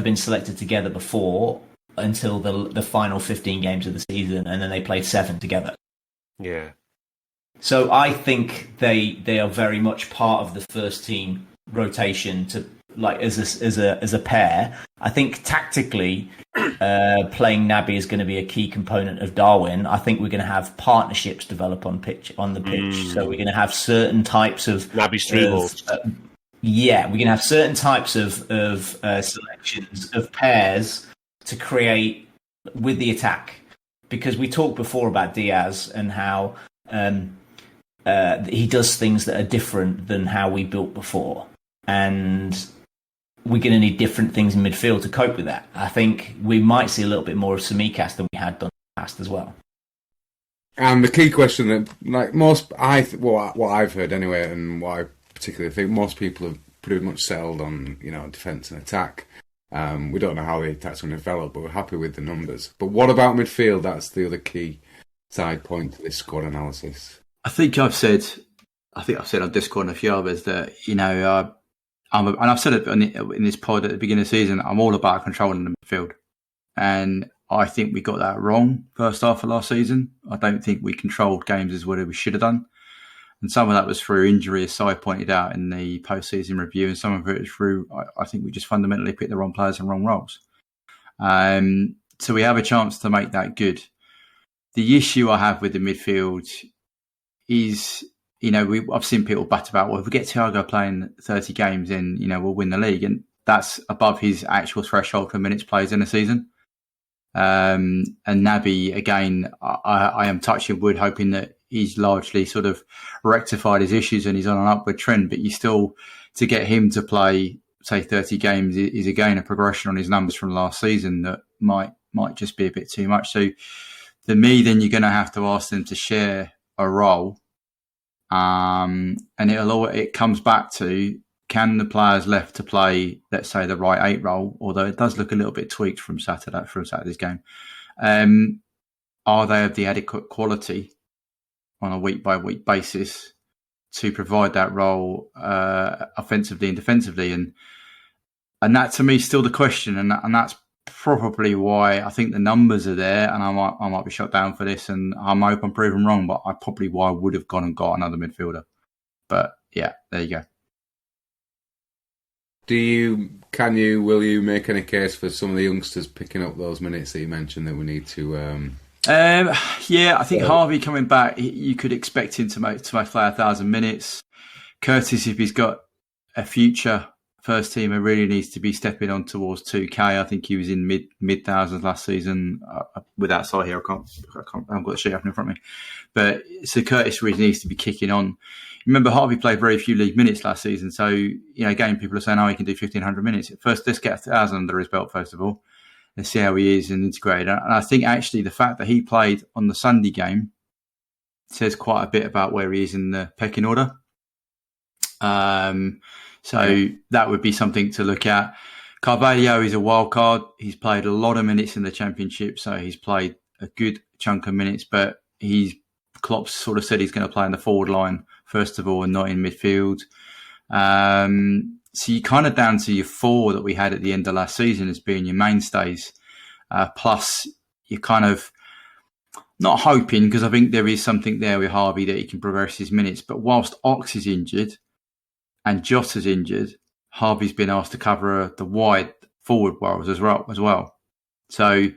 been selected together before until the final 15 games of the season, and then they played 7 together. Yeah. So I think they are very much part of the first team rotation to like as a pair. I think tactically, playing Naby is going to be a key component of Darwin. I think we're going to have partnerships develop on the pitch. So we're going to have certain types of Naby's through balls. We're going to have certain types of selections of pairs to create with the attack, because we talked before about Diaz and how he does things that are different than how we built before, and we're going to need different things in midfield to cope with that. I think we might see a little bit more of Tsimikas than we had done in the past as well. And the key question that, like what I've heard anyway, and what I particularly think most people have pretty much settled on, defence and attack. We don't know how the attack's going to develop, but we're happy with the numbers. But what about midfield? That's the other key side point to this squad analysis. I think I've said on Discord and a few others that, and I've said it in this pod at the beginning of the season, I'm all about controlling the midfield. And I think we got that wrong first half of last season. I don't think we controlled games as well as we should have done. And some of that was through injury, as Si pointed out in the post-season review, and some of it was through, I think we just fundamentally picked the wrong players and wrong roles. So we have a chance to make that good. The issue I have with the midfield is, I've seen people bat about, well, if we get Thiago playing 30 games in, we'll win the league. And that's above his actual threshold for minutes played in a season. And Naby, again, I am touching wood, hoping that he's largely sort of rectified his issues and he's on an upward trend. But you still, to get him to play, say, 30 games is again a progression on his numbers from last season that might just be a bit too much. So for me, then you're going to have to ask them to share a role. And it comes back to, can the players left to play, let's say, the right 8 role, although it does look a little bit tweaked from Saturday's game, are they of the adequate quality on a week-by-week basis to provide that role offensively and defensively? And that, to me, is still the question. And that's probably why I think the numbers are there, and I might be shut down for this, and I hope I'm proven wrong, but I would have gone and got another midfielder. But, yeah, there you go. Will you make any case for some of the youngsters picking up those minutes that you mentioned that we need to? I think Harvey coming back, you could expect him to play 1,000 minutes. Curtis, if he's got a future first teamer, really needs to be stepping on towards 2K. I think he was in mid thousands last season. Without sight here, I haven't got the sheet up in front of me. But so Curtis really needs to be kicking on. Remember, Harvey played very few league minutes last season. So, again, people are saying, he can do 1,500 minutes. First, let's get 1,000 under his belt, first of all. Let's see how he is and integrate. And I think, actually, the fact that he played on the Sunday game says quite a bit about where he is in the pecking order. So that would be something to look at. Carvalho is a wild card. He's played a lot of minutes in the Championship, so he's played a good chunk of minutes, but Klopp's sort of said he's going to play in the forward line, first of all, and not in midfield. So you're kind of down to your four that we had at the end of last season as being your mainstays. Plus, you're kind of not hoping, because I think there is something there with Harvey that he can progress his minutes. But whilst Ox is injured and Jota's injured, Harvey's been asked to cover the wide forward roles as well. So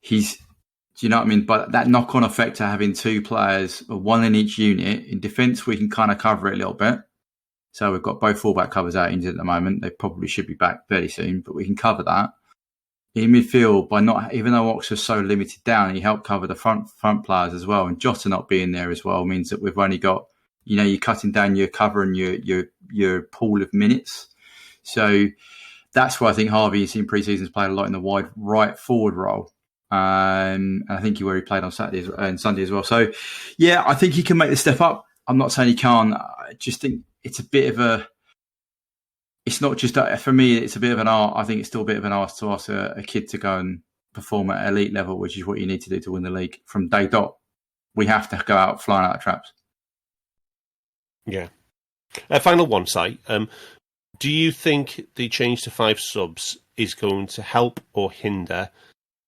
he's, do you know what I mean? But that knock-on effect of having two players, one in each unit. In defence, we can kind of cover it a little bit. So we've got both fullback covers out injured at the moment. They probably should be back very soon, but we can cover that. In midfield, even though Ox was so limited down, he helped cover the front players as well. And Jota not being there as well means that we've only got, you're cutting down your cover and your pool of minutes. So that's why I think Harvey in pre-season has played a lot in the wide right forward role. And I think he played on Saturday and Sunday as well. So, yeah, I think he can make the step up. I'm not saying he can't. I just think it's a bit of a... It's not just... For me, it's a bit of an art. I think it's still a bit of an art to ask a kid to go and perform at elite level, which is what you need to do to win the league. From day dot, we have to go out flying out of traps. Yeah. Final one, Si. Do you think the change to 5 subs is going to help or hinder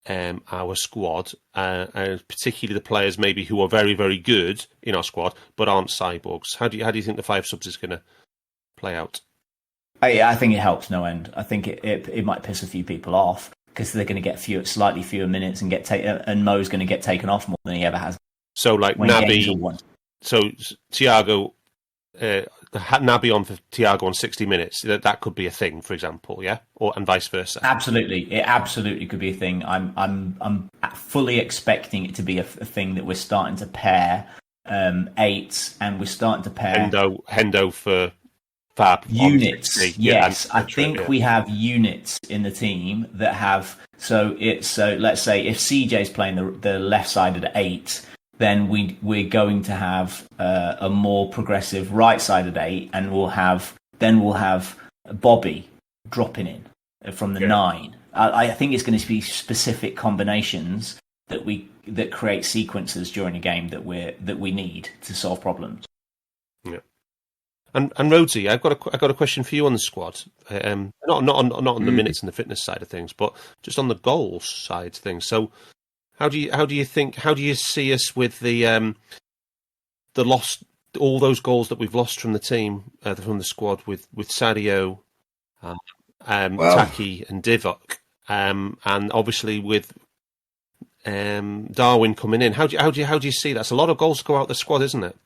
our squad, particularly the players maybe who are very, very good in our squad but aren't cyborgs? How do you think the 5 subs is going to play out? I think it helps no end. I think it might piss a few people off because they're going to get slightly fewer minutes and and Mo's going to get taken off more than he ever has. So like Naby, so Thiago. Naby on for Thiago on 60 minutes. That could be a thing, for example, yeah, and vice versa. Absolutely, it absolutely could be a thing. I'm fully expecting it to be a thing that we're starting to pair 8s, and we're starting to pair Hendo for Fab units. Yes, I think we have units in the team that have. So let's say if CJ's playing the left-sided 8. Then we're going to have a more progressive right-sided 8, and we'll have Bobby dropping in from the 9. I think it's going to be specific combinations that create sequences during a game that we need to solve problems. Yeah. And Rhodesy, I've got a question for you on the squad. Not on the minutes and the fitness side of things, but just on the goals side of things. So. How do you see us with the loss, all those goals that we've lost from the team, from the squad with Sadio, Taki and Divock, and obviously with Darwin coming in? How do you see that? It's a lot of goals to go out the squad, isn't it?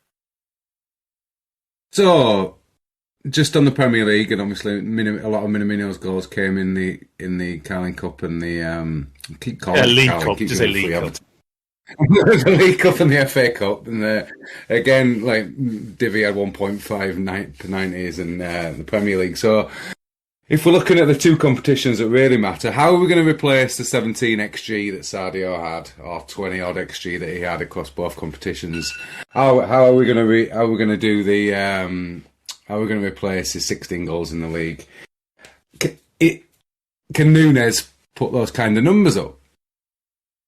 So, just on the Premier League, and obviously a lot of Minamino's goals came in the Carling Cup and the keep calling League Carling, Cup. keep Just a League Cup. The League Cup and the FA Cup, and again, like Divi had 1.5 per 90s in the Premier League. So, if we're looking at the two competitions that really matter, how are we going to replace the 17 XG that Sadio had, or 20 odd XG that he had across both competitions? How are we going to do the how are we going to replace his 16 goals in the league? Can Núñez put those kind of numbers up?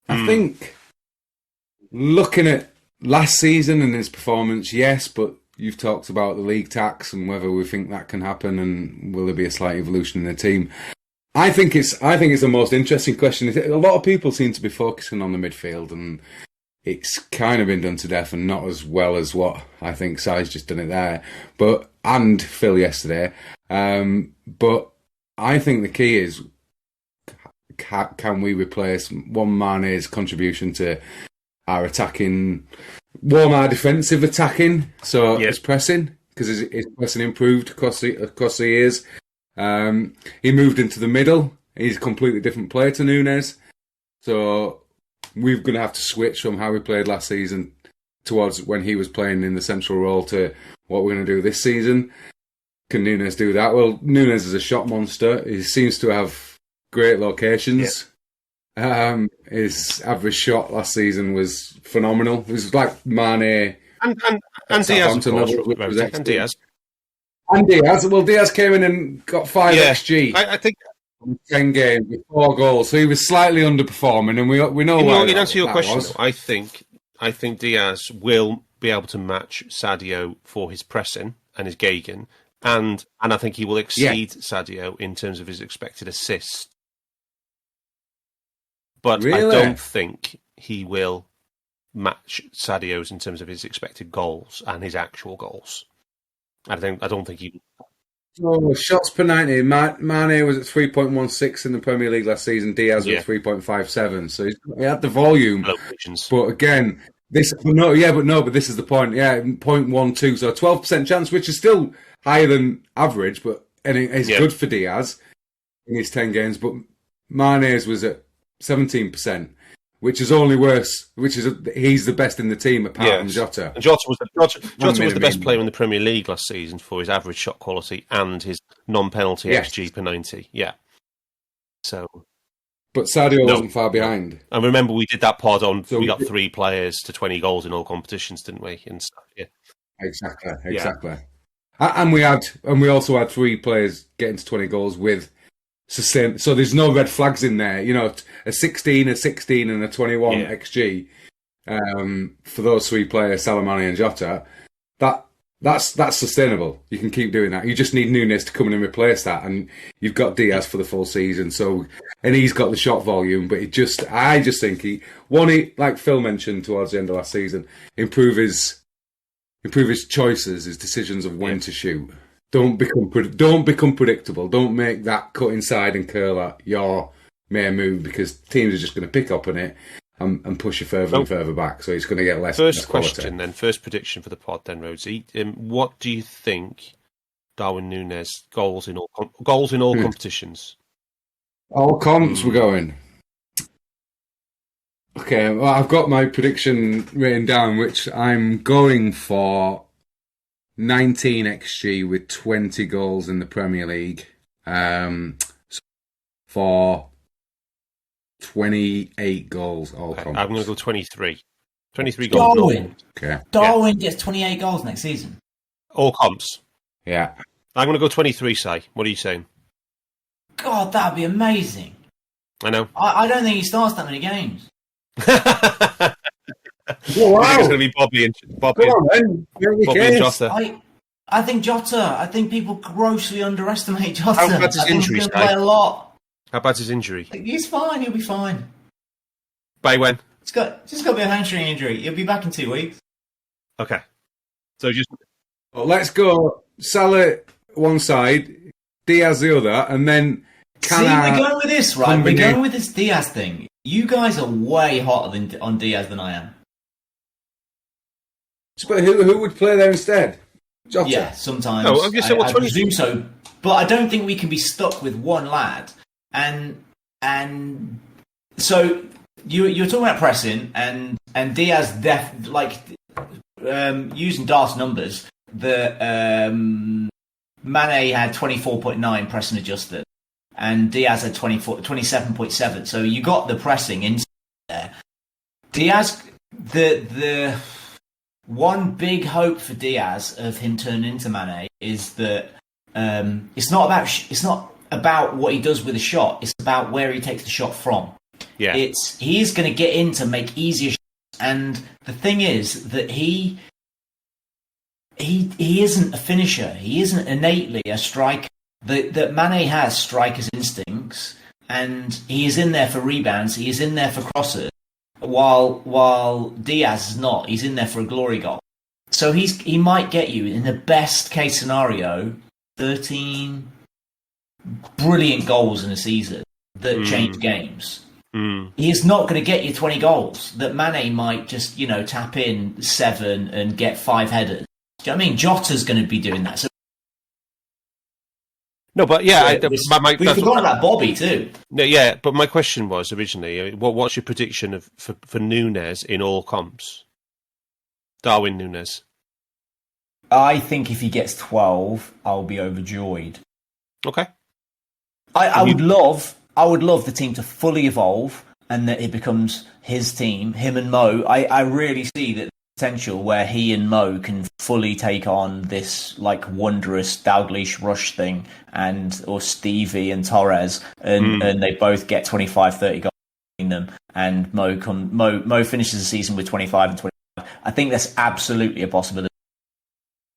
I think, looking at last season and his performance, yes, but you've talked about the league tax and whether we think that can happen and will there be a slight evolution in the team. I think it's the most interesting question. A lot of people seem to be focusing on the midfield, and it's kind of been done to death and not as well as what I think Si's just done it there. And Phil yesterday. But I think the key is, can we replace Mane's contribution to our attacking, our defensive attacking? So his pressing, because his pressing improved across the years. He moved into the middle. He's a completely different player to Núñez. So we're going to have to switch from how we played last season towards when he was playing in the central role to what we're going to do this season. Can Núñez do that? Well, Núñez is a shot monster. He seems to have great locations. Yeah. His average shot last season was phenomenal. It was like Mane and Diaz, of course, and Diaz. And Diaz. Well, Diaz came in and got 5 XG. I think 10 games with 4 goals, so he was slightly underperforming, and we know why. In answer to your question, was. though, I think Diaz will be able to match Sadio for his pressing and his Gagan, and I think he will exceed Sadio in terms of his expected assists. But Really? I don't think he will match Sadio's in terms of his expected goals and his actual goals. I don't think he. Oh, shots per 90. Mane was at 3.16 in the Premier League last season. Diaz was at 3.57. So he had the volume. But again, but this is the point. Yeah, 0.12. So a 12% chance, which is still higher than average, and it's good for Diaz in his 10 games. But Mane's was at 17%. Which is only worse. He's the best in the team apart from Jota. And Jota was the best player in the Premier League last season for his average shot quality and his non-penalty XG per 90. Yeah. So, but Sadio wasn't far behind. And remember, we did that pod on. So we got 3 players to 20 goals in all competitions, didn't we? And stuff. Yeah. Exactly. And we also had 3 players getting to 20 goals with. So there's no red flags in there, a 16, and a 21 XG for those 3 players, Salah, Mane and Jota. That's sustainable. You can keep doing that. You just need Núñez to come in and replace that, and you've got Diaz for the full season. And he's got the shot volume, but I just think he like Phil mentioned towards the end of last season, improve his choices, his decisions of when to shoot. Don't become predictable. Don't make that cut inside and curl at your main move, because teams are just going to pick up on it and push you further and further back. So it's going to get less. First question, then. First prediction for the pod, then, Rhodes. What do you think Darwin Núñez goals in all competitions? All comps we're going. Okay, well, I've got my prediction written down, which I'm going for. 19 XG with 20 goals in the Premier League for 28 goals all comps. I'm going to go 23. 23 goals. Darwin gets 28 goals next season. All comps. Yeah. I'm going to go 23, Si. What are you saying? God, that'd be amazing. I know. I don't think he starts that many games. Wow. I think it's going to be Bobby and Jota. I think Jota. I think people grossly underestimate Jota. How bad's his injury? He'll play a lot. How bad's his injury? He's fine. He'll be fine. By when? Just got to be a hamstring injury. He'll be back in 2 weeks. Okay. So just let's go Salah one side, Diaz the other, and then we're going with this, right? We're going with this Diaz thing. You guys are way hotter on Diaz than I am. But who would play there instead? Jota? Yeah, sometimes. No, I presume so, but I don't think we can be stuck with one lad. And so you're talking about pressing, and Diaz using Dart's numbers. The Mane had 24.9 pressing adjusted, and Diaz had 27.7. So you got the pressing in there. Diaz, the one big hope for Diaz of him turning into Mane is that it's not about what he does with a shot. It's about where he takes the shot from. Yeah, he is going to get in to make easier shots. And the thing is that he isn't a finisher. He isn't innately a striker. That Mane has striker's instincts, and he is in there for rebounds. He is in there for crosses. While Diaz is not, he's in there for a glory goal. So he might get you, in the best case scenario, 13 brilliant goals in a season that change games. He is not going to get you 20 goals. That Mane might just, tap in 7 and get 5 headers. Do you know what I mean? Jota's going to be doing that. So no, but we forgot about Bobby too. No, yeah, but my question was originally, what's your prediction for Núñez in all comps? Darwin Núñez. I think if he gets 12, I'll be overjoyed. Okay. I would love the team to fully evolve and that it becomes his team, him and Mo. I really see that potential where he and Mo can fully take on this like wondrous Dalglish Rush thing, or Stevie and Torres, and they both get 25, 30 goals in them, and Mo finishes the season with 25 and 25. I think that's absolutely a possibility.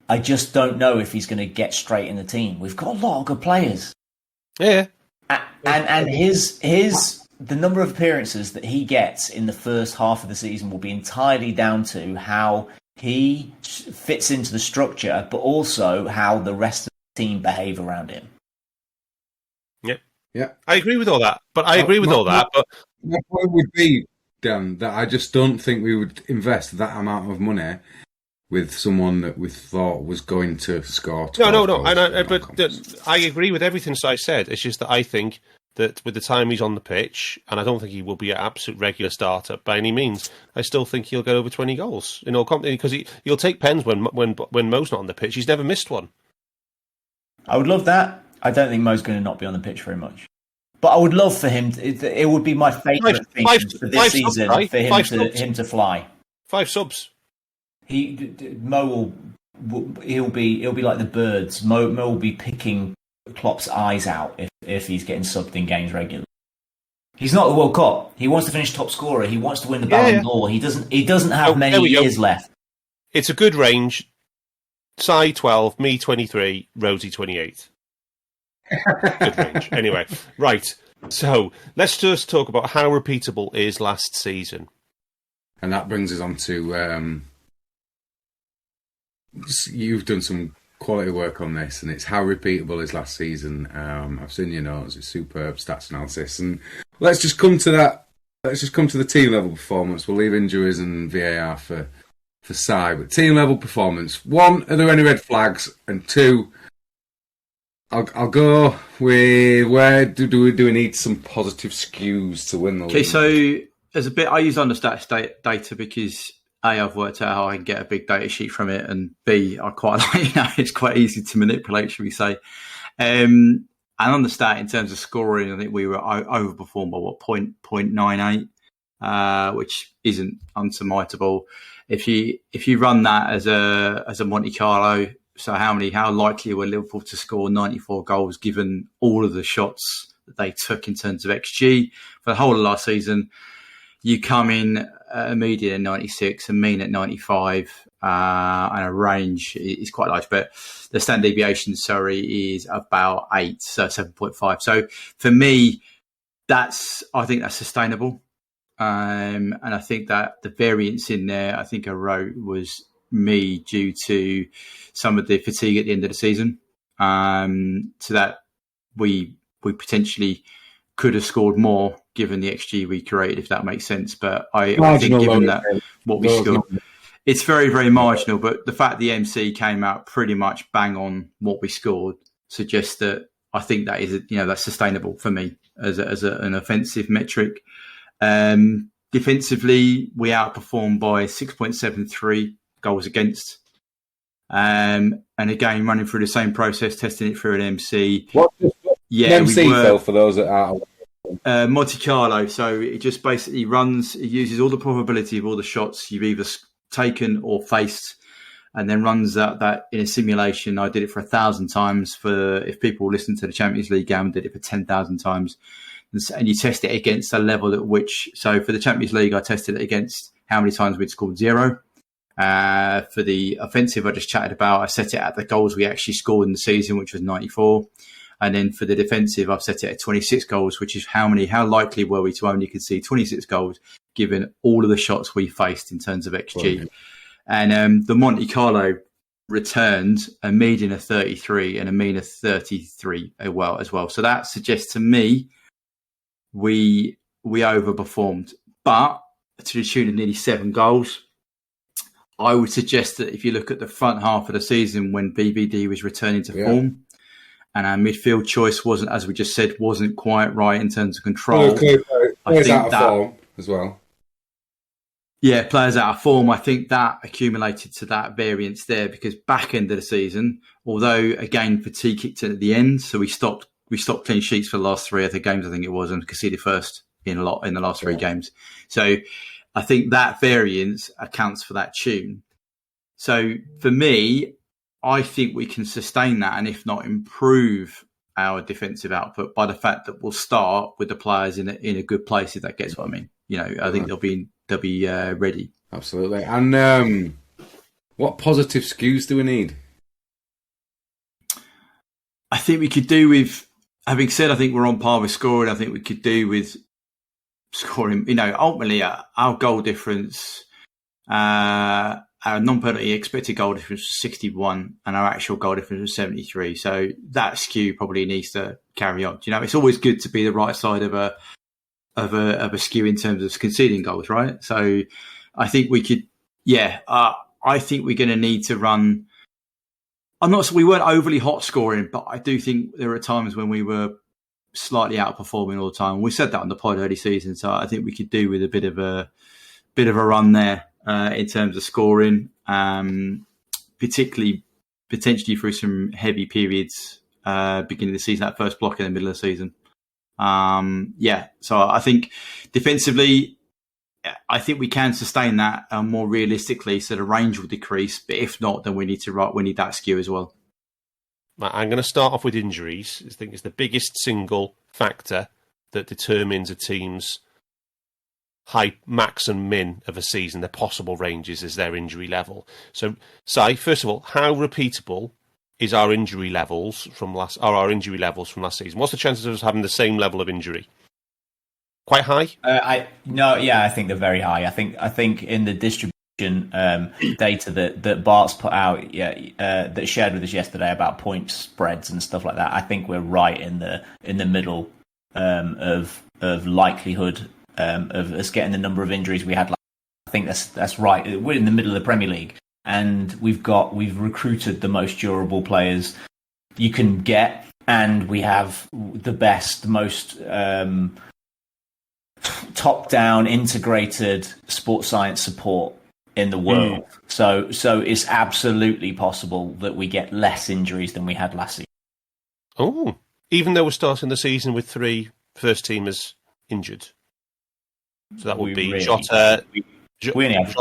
I just don't know if he's going to get straight in the team. We've got a lot of good players. Yeah. And the number of appearances that he gets in the first half of the season will be entirely down to how he fits into the structure, but also how the rest of the team behave around him. Yeah. I agree with all that. But my point would be, Dan, that I just don't think we would invest that amount of money with someone that we thought was going to score. No. I agree with everything I said. It's just that I think that with the time he's on the pitch, and I don't think he will be an absolute regular starter by any means, I still think he'll get over 20 goals in all competition, because he'll take pens when Mo's not on the pitch. He's never missed one. I would love that. I don't think Mo's going to not be on the pitch very much. But I would love for him. It would be my favourite thing for this season, right? For him to fly. 5 subs. Mo he'll be like the birds. Mo will be picking Klopp's eyes out if he's getting subbed in games regularly. He's not the World Cup. He wants to finish top scorer. He wants to win the Ballon d'Or. He doesn't have many years left. It's a good range. Sai 12, me 23, Rhodesy 28. Good range. Anyway, right. So let's just talk about how repeatable is last season. And that brings us on to you've done some quality work on this, and it's how repeatable is last season. I've seen your notes; it's superb stats analysis, and let's just come to that. Let's just come to the team level performance. We'll leave injuries and VAR for side, but team level performance. 1, are there any red flags? And 2, I'll go with where do we need some positive skews to win the league? Okay, so there's a bit I use understats data because A, I've worked out how I can get a big data sheet from it, and B, I quite like it's quite easy to manipulate, should we say. And on the stat in terms of scoring, I think we were overperformed by 0.98, which isn't unsurmountable. If you run that as a Monte Carlo, so how likely were Liverpool to score 94 goals given all of the shots that they took in terms of XG for the whole of last season? You come in a median at 96, a mean at 95, and a range is quite large, but the standard deviation, is about 8, so 7.5. So for me, I think that's sustainable. And I think that the variance in there, I think I wrote was me due to some of the fatigue at the end of the season. So that we potentially could have scored more given the XG we created, if that makes sense. But I think given that what we scored, it's very, very marginal. But the fact the MC came out pretty much bang on what we scored suggests that I think that is, that's sustainable for me as an offensive metric. Defensively, we outperformed by 6.73 goals against. And again, running through the same process, testing it through an MC. What MC, Phil, for those that are Monte Carlo. So it just basically it uses all the probability of all the shots you've either taken or faced, and then runs that in a simulation. I did it for 1,000 times. If people listen to the Champions League game, I did it for 10,000 times. And you test it against a level at which, so for the Champions League, I tested it against how many times we'd scored 0. For the offensive I just chatted about, I set it at the goals we actually scored in the season, which was 94. And then for the defensive, I've set it at 26 goals, which is how likely were we to only concede 26 goals, given all of the shots we faced in terms of XG. Right. And the Monte Carlo returned a median of 33 and a mean of 33 as well. So that suggests to me we overperformed, but to the tune of nearly 7 goals. I would suggest that if you look at the front half of the season when BBD was returning to form, and our midfield choice wasn't, as we just said, wasn't quite right in terms of control. Players out of form as well. Yeah, players out of form. I think that accumulated to that variance there, because back end of the season, although again fatigue kicked in at the end, so we stopped clean sheets for the last 3 other games, I think it was, and conceded first in the last 3 games. So I think that variance accounts for that tune. So for me, I think we can sustain that, and if not improve our defensive output by the fact that we'll start with the players in a good place, if that gets what I mean. I think they'll be ready. Absolutely. And what positive skews do we need? I think we could do with, having said, I think we're on par with scoring. I think we could do with scoring. Ultimately, our goal difference, our non-penalty expected goal difference was 61, and our actual goal difference was 73. So that skew probably needs to carry on. It's always good to be the right side of a skew in terms of conceding goals, right? So I think we could, I think we're going to need to run. We weren't overly hot scoring, but I do think there are times when we were slightly outperforming all the time. We said that on the pod early season, so I think we could do with a bit of a run there in terms of scoring, particularly potentially through some heavy periods beginning of the season, that first block in the middle of the season. So I think defensively, I think we can sustain that more realistically, so the range will decrease. But if not, then we need that skew as well. I'm going to start off with injuries. I think it's the biggest single factor that determines a team's high, max and min of a season, their possible ranges, is their injury level. So, Si, first of all, how repeatable is our injury levels from last season? What's the chances of us having the same level of injury? Quite high? I think they're very high. I think in the distribution data that Bart's put out, that shared with us yesterday about point spreads and stuff like that, I think we're right in the middle of likelihood of us getting the number of injuries we had. I think that's right. We're in the middle of the Premier League, and we've recruited the most durable players you can get, and we have the best, most top-down integrated sports science support in the world. So it's absolutely possible that we get less injuries than we had last season. Oh, even though we're starting the season with 3 first-teamers injured. So that would be Jota. We only have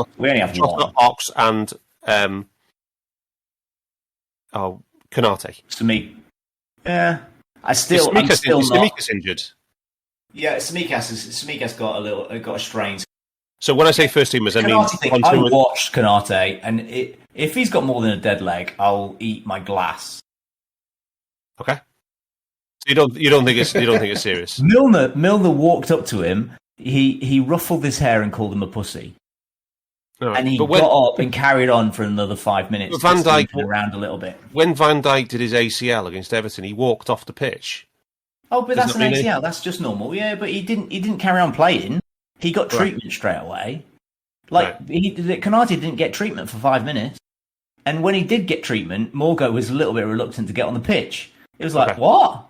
Jota, one. Ox, and Kennett. Samikas injured. Yeah, Samikas got a strain. So when I say first teamers, I mean I watched Kennett, and if he's got more than a dead leg, I'll eat my glass. Okay. So you don't think it's serious? Milner walked up to him. He ruffled his hair and called him a pussy. Right. And he got up and carried on for another 5 minutes. But Van Dijk around a little bit. When Van Dijk did his ACL against Everton, he walked off the pitch. Oh, but that's an ACL. That's just normal. Yeah, but he didn't carry on playing. He got treatment straight away. Kennett didn't get treatment for 5 minutes. And when he did get treatment, Morgo was a little bit reluctant to get on the pitch. It was like, what?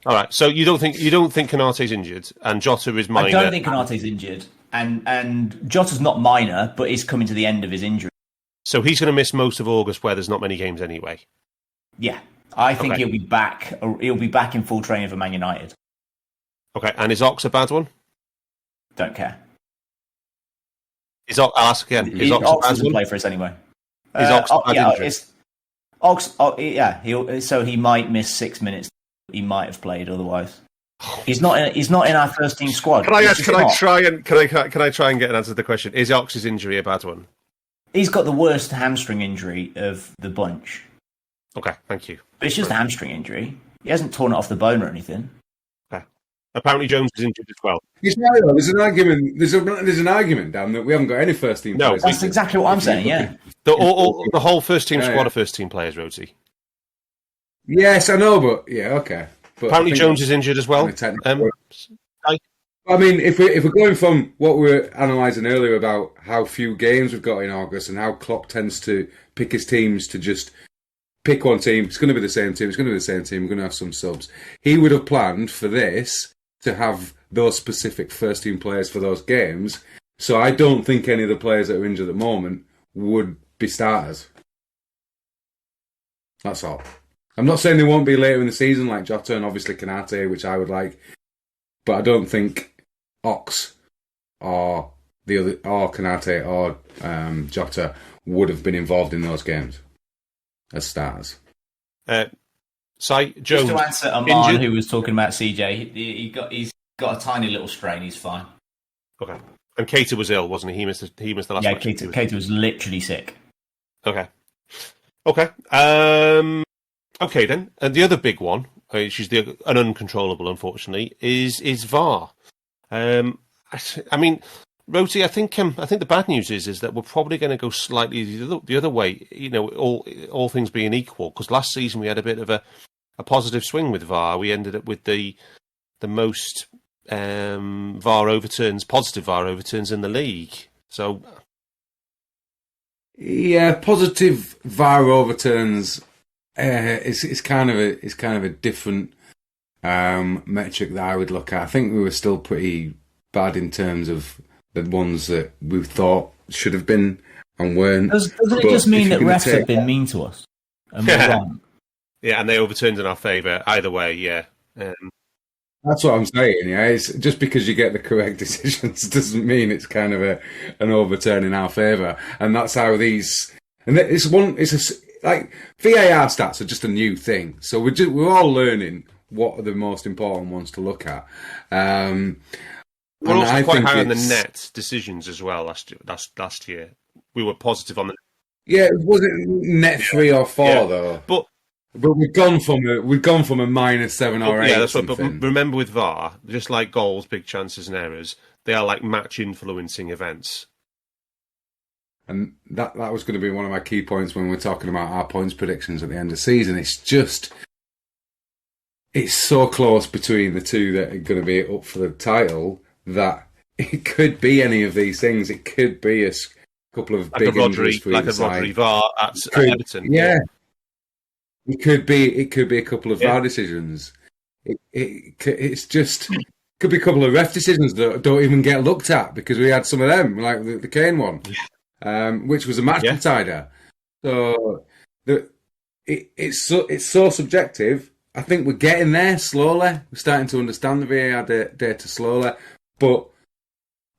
All right. So you don't think Kennett's injured and Jota is minor? I don't think Kennett's injured, and Jota's not minor, but he's coming to the end of his injury. So he's going to miss most of August, where there's not many games anyway. Yeah, I think he'll be back. He'll be back in full training for Man United. Okay, and is Ox a bad one? Don't care. I'll ask again. Is Ox a bad doesn't one? play for us anyway. Is Ox a bad injury? Ox, so he might miss 6 minutes. He might have played otherwise. He's not in our first team squad. Can I try and get an answer to the question? Is Ox's injury a bad one? He's got the worst hamstring injury of the bunch. Okay, thank you. But it's just a hamstring injury. He hasn't torn it off the bone or anything. Okay. Apparently Jones is injured as well. There's an argument. There's an argument, Dan, that we haven't got any first team players. That's exactly what I'm saying. Yeah. The whole first team squad are first team players, Rhodesy. Yes, I know, but okay. But apparently Jones is injured as well. I mean, if we're going from what we were analysing earlier about how few games we've got in August and how Klopp tends to pick his teams to just pick one team, it's going to be the same team, we're going to have some subs. He would have planned for this to have those specific first team players for those games, so I don't think any of the players that are injured at the moment would be starters. That's all. I'm not saying they won't be later in the season, like Jota and obviously Kennett, which I would like, but I don't think Ox or the other, or Kennett or Jota would have been involved in those games as starters. Jones, just to answer Aman, who was talking about CJ, he's got a tiny little strain. He's fine. Okay, and Keita was ill, wasn't he? He missed the last. Yeah, match. Keita was literally sick. Okay. Okay then. And the other big one, which is an uncontrollable, unfortunately, is VAR. I mean, Rhodesy, I think the bad news is that we're probably going to go slightly the other way. You know, all things being equal, because last season we had a bit of a positive swing with VAR. We ended up with the most positive VAR overturns in the league. So. Yeah, positive VAR overturns is kind of a different metric that I would look at. I think we were still pretty bad in terms of the ones that we thought should have been and weren't. Doesn't it just mean that refs have been mean to us? And we're wrong? Yeah, and they overturned in our favour either way. Yeah. That's what I'm saying. Yeah, it's just because you get the correct decisions doesn't mean it's kind of an overturn in our favour, and that's how these. And like VAR stats are just a new thing, so we're all learning what are the most important ones to look at. We're also quite high on the net decisions as well last year. We were positive on the. Yeah, was it net 3 or 4 though? But we've gone from a -7 or 8. Yeah, that's right. But remember, with VAR, just like goals, big chances, and errors, they are like match influencing events. And that was going to be one of my key points when we're talking about our points predictions at the end of the season. It's so close between the two that are going to be up for the title that it could be any of these things. It could be a couple of big injuries for either side. Rodri VAR at Everton. Yeah. It could be a couple of VAR decisions. It could be a couple of ref decisions that don't even get looked at because we had some of them, like the Kane one, which was a match decider. So it's so subjective. I think we're getting there slowly. We're starting to understand the VAR data slowly,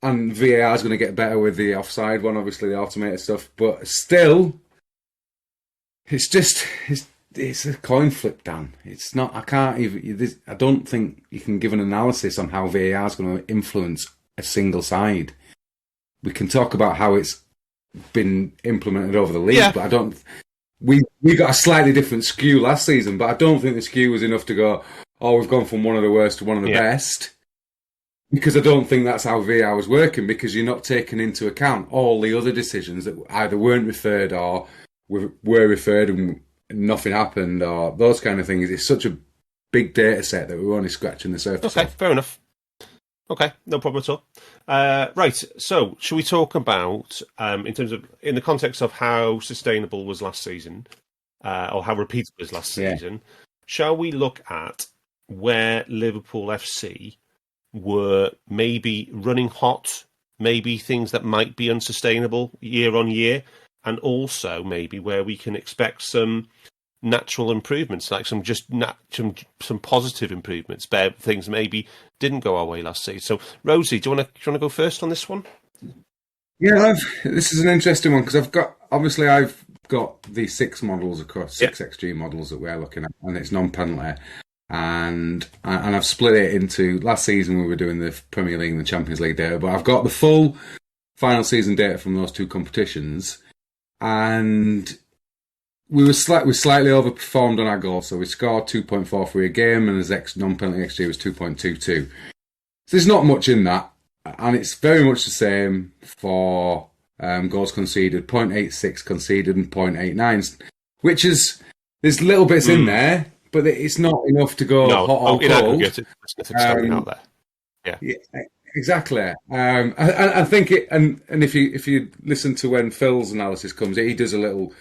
and VAR is going to get better with the offside one, obviously the automated stuff. But still, it's a coin flip, Dan. It's not. I don't think you can give an analysis on how VAR is going to influence a single side. We can talk about how it's been implemented over the league, but I don't. We got a slightly different skew last season, but I don't think the skew was enough to go, oh, we've gone from one of the worst to one of the best. Because I don't think that's how VAR was working, because you're not taking into account all the other decisions that either weren't referred or were referred and nothing happened, or those kind of things. It's such a big data set that we're only scratching the surface. Okay, fair enough. Okay, no problem at all. Right, so should we talk about, in the context of how sustainable was last season, or how repeatable was last season, shall we look at where Liverpool FC were maybe running hot, maybe things that might be unsustainable year on year, and also maybe where we can expect some natural improvements, like some positive improvements, where things maybe didn't go our way last season. So, Rosie, do you want to go first on this one? Yeah, this is an interesting one because I've got the 6 models across 6 XG models that we're looking at, and it's non-penalty. And I've split it into last season we were doing the Premier League and the Champions League data, but I've got the full final season data from those 2 competitions, and we slightly overperformed on our goal. So we scored 2.43 a game, and his non-penalty XG was 2.22. So there's not much in that, and it's very much the same for goals conceded, 0.86 conceded and 0.89, which is there's little bits in there. But it's not enough to go hot or in cold. Aggregate, there's nothing standing out there. Yeah, exactly. I think it, and if you listen to when Phil's analysis comes, he does a little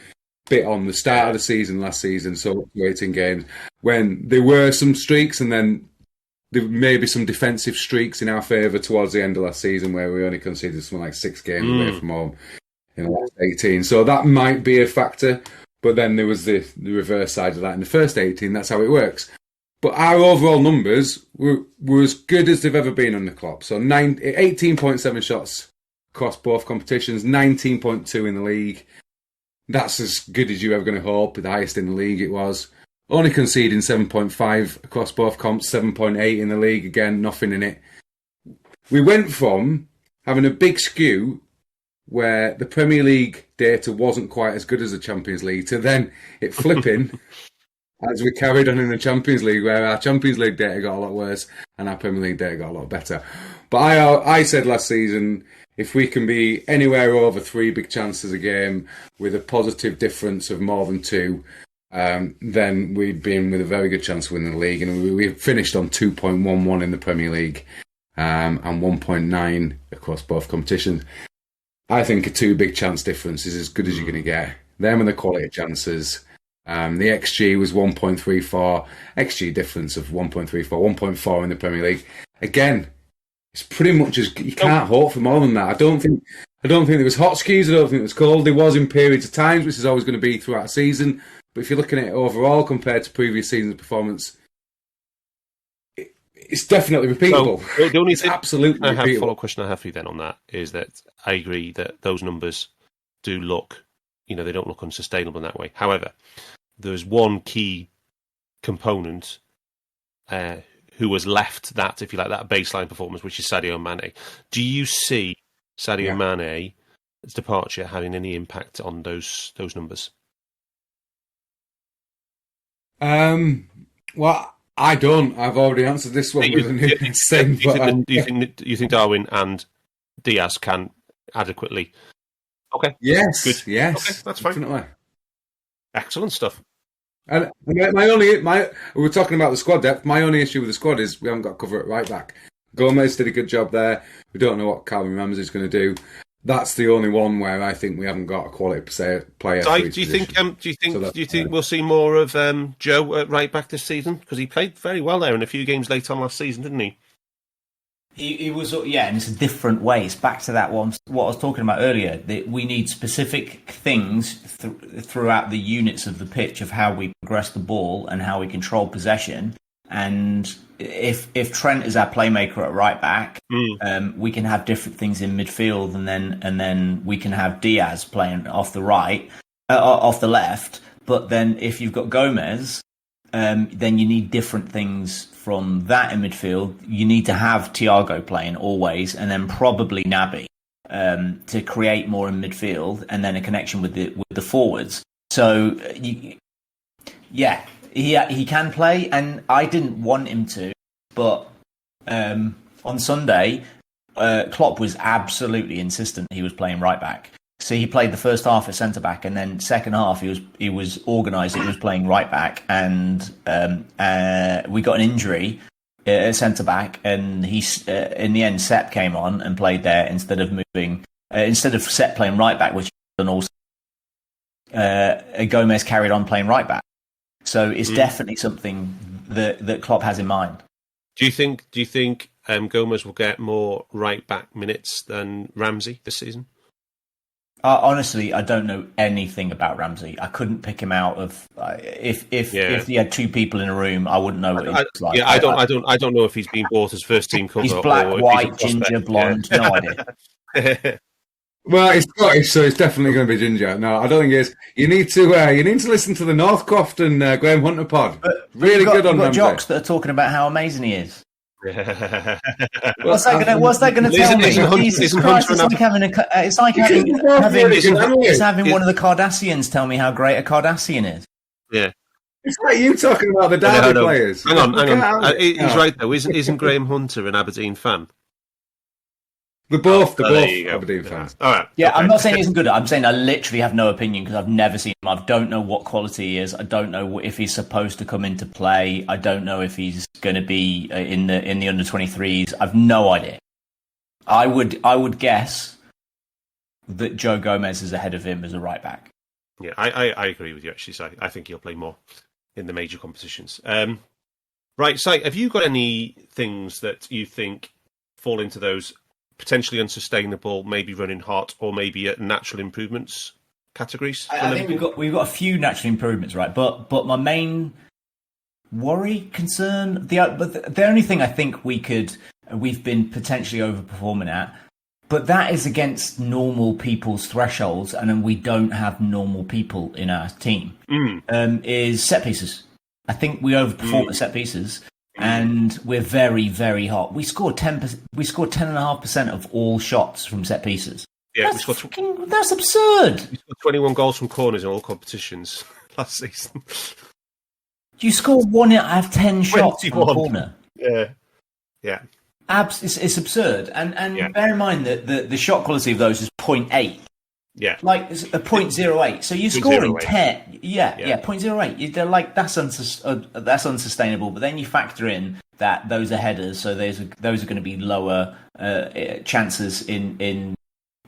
bit on the start of the season last season, so 18 games when there were some streaks, and then there may be some defensive streaks in our favour towards the end of last season, where we only conceded something like 6 games away from home in the last 18. So that might be a factor. But then there was the reverse side of that in the first 18. That's how it works. But our overall numbers were as good as they've ever been under Klopp. So 18.7 shots across both competitions, 19.2 in the league. That's as good as you're ever going to hope. The highest in the league it was. Only conceding 7.5 across both comps, 7.8 in the league. Again, nothing in it. We went from having a big skew where the Premier League data wasn't quite as good as the Champions League to then it flipping as we carried on in the Champions League, where our Champions League data got a lot worse and our Premier League data got a lot better. But I said last season, if we can be anywhere over 3 big chances a game with a positive difference of more than 2, then we'd be in with a very good chance of winning the league. And we finished on 2.11 in the Premier League and 1.9 across both competitions. I think a 2 big chance difference is as good as you're going to get. Them and the quality chances. The XG was 1.34. XG difference of 1.34, 1.4 in the Premier League. Again, it's pretty much as you can't hope for more than that. I don't think there was hot skews. I don't think it was cold. There was in periods of times, which is always going to be throughout a season. But if you're looking at it overall compared to previous seasons' performance, it's definitely repeatable. So, the only it's absolutely repeatable. Follow-up question I have for you then on that is that I agree that those numbers do look, they don't look unsustainable in that way. However, there's one key component who has left that, if you like, that baseline performance, which is Sadio Mane. Do you see Sadio Mane's departure having any impact on those numbers? Well, I don't. I've already answered this one with an insane. Do you think Darwin and Diaz can adequately? Okay. Yes. Good. Yes. Okay, that's fine. Definitely. Excellent stuff. And we were talking about the squad depth. My only issue with the squad is we haven't got cover at right back. Gomez did a good job there. We don't know what Calvin Ramsey is going to do. That's the only one where I think we haven't got a quality player. Do you think we'll see more of Joe at right back this season? Because he played very well there in a few games late on last season, didn't he? He was, and it's a different way. It's back to that one, what I was talking about earlier. That we need specific things throughout the units of the pitch of how we progress the ball and how we control possession. And if Trent is our playmaker at right back, we can have different things in midfield, and then we can have Diaz playing off the right, off the left. But then if you've got Gomez, then you need different things from that in midfield. You need to have Thiago playing always, and then probably Naby to create more in midfield, and then a connection with the forwards. So he can play, and I didn't want him to, but on Sunday, Klopp was absolutely insistent he was playing right back. So he played the first half at centre back, and then second half he was organised. He was playing right back, and we got an injury at centre back, and he in the end Sepp came on and played there instead of Sepp playing right back, which he done also. Gomez carried on playing right back. So it's definitely something that Klopp has in mind. Do you think Gomez will get more right back minutes than Ramsey this season? Honestly, I don't know anything about Ramsey. I couldn't pick him out of if he had 2 people in a room, I wouldn't know what he looks like. Yeah, I don't know if he's been bought as first team cover. He's black, or white, ginger, blonde. No idea. Well, he's Scottish, so he's definitely going to be ginger. No, I don't think he is. You need to listen to the Northcroft and Graham Hunter pod. Really good on Ramsey. You've got jocks that are talking about how amazing he is. What's that going to tell me? Jesus Christ! It's like having one of the Cardassians tell me how great a Cardassian is. Yeah, it's like you talking about the Derby players. Hang on. He's right though. Isn't Graham Hunter an Aberdeen fan? They're both Aberdeen fans. All right. Yeah, okay. I'm not saying he isn't good. I'm saying I literally have no opinion because I've never seen him. I don't know what quality he is. I don't know if he's supposed to come into play. I don't know if he's going to be in the under 23s. I've no idea. I would guess that Joe Gomez is ahead of him as a right back. Yeah, I agree with you actually. So I think he'll play more in the major competitions. Right. So have you got any things that you think fall into those potentially unsustainable, maybe running hot, or maybe natural improvements categories? I think we've got a few natural improvements, right? But my main concern, the only thing I think we've been potentially overperforming at But that is against normal people's thresholds, and then we don't have normal people in our team. Is set pieces. I think we overperform at set pieces, and we're very, very hot. We scored 10%. We scored 10.5% of all shots from set pieces. Yeah, that's absurd. We scored 21 goals from corners in all competitions last season. You score 1 out of 10 shots from a corner. Yeah. It's absurd, and bear in mind that the shot quality of those is 0.8. Yeah, like it's a 0.08. So you're scoring 10. Yeah, 0.08. They're like that's unsustainable. But then you factor in that those are headers, so those are going to be lower chances in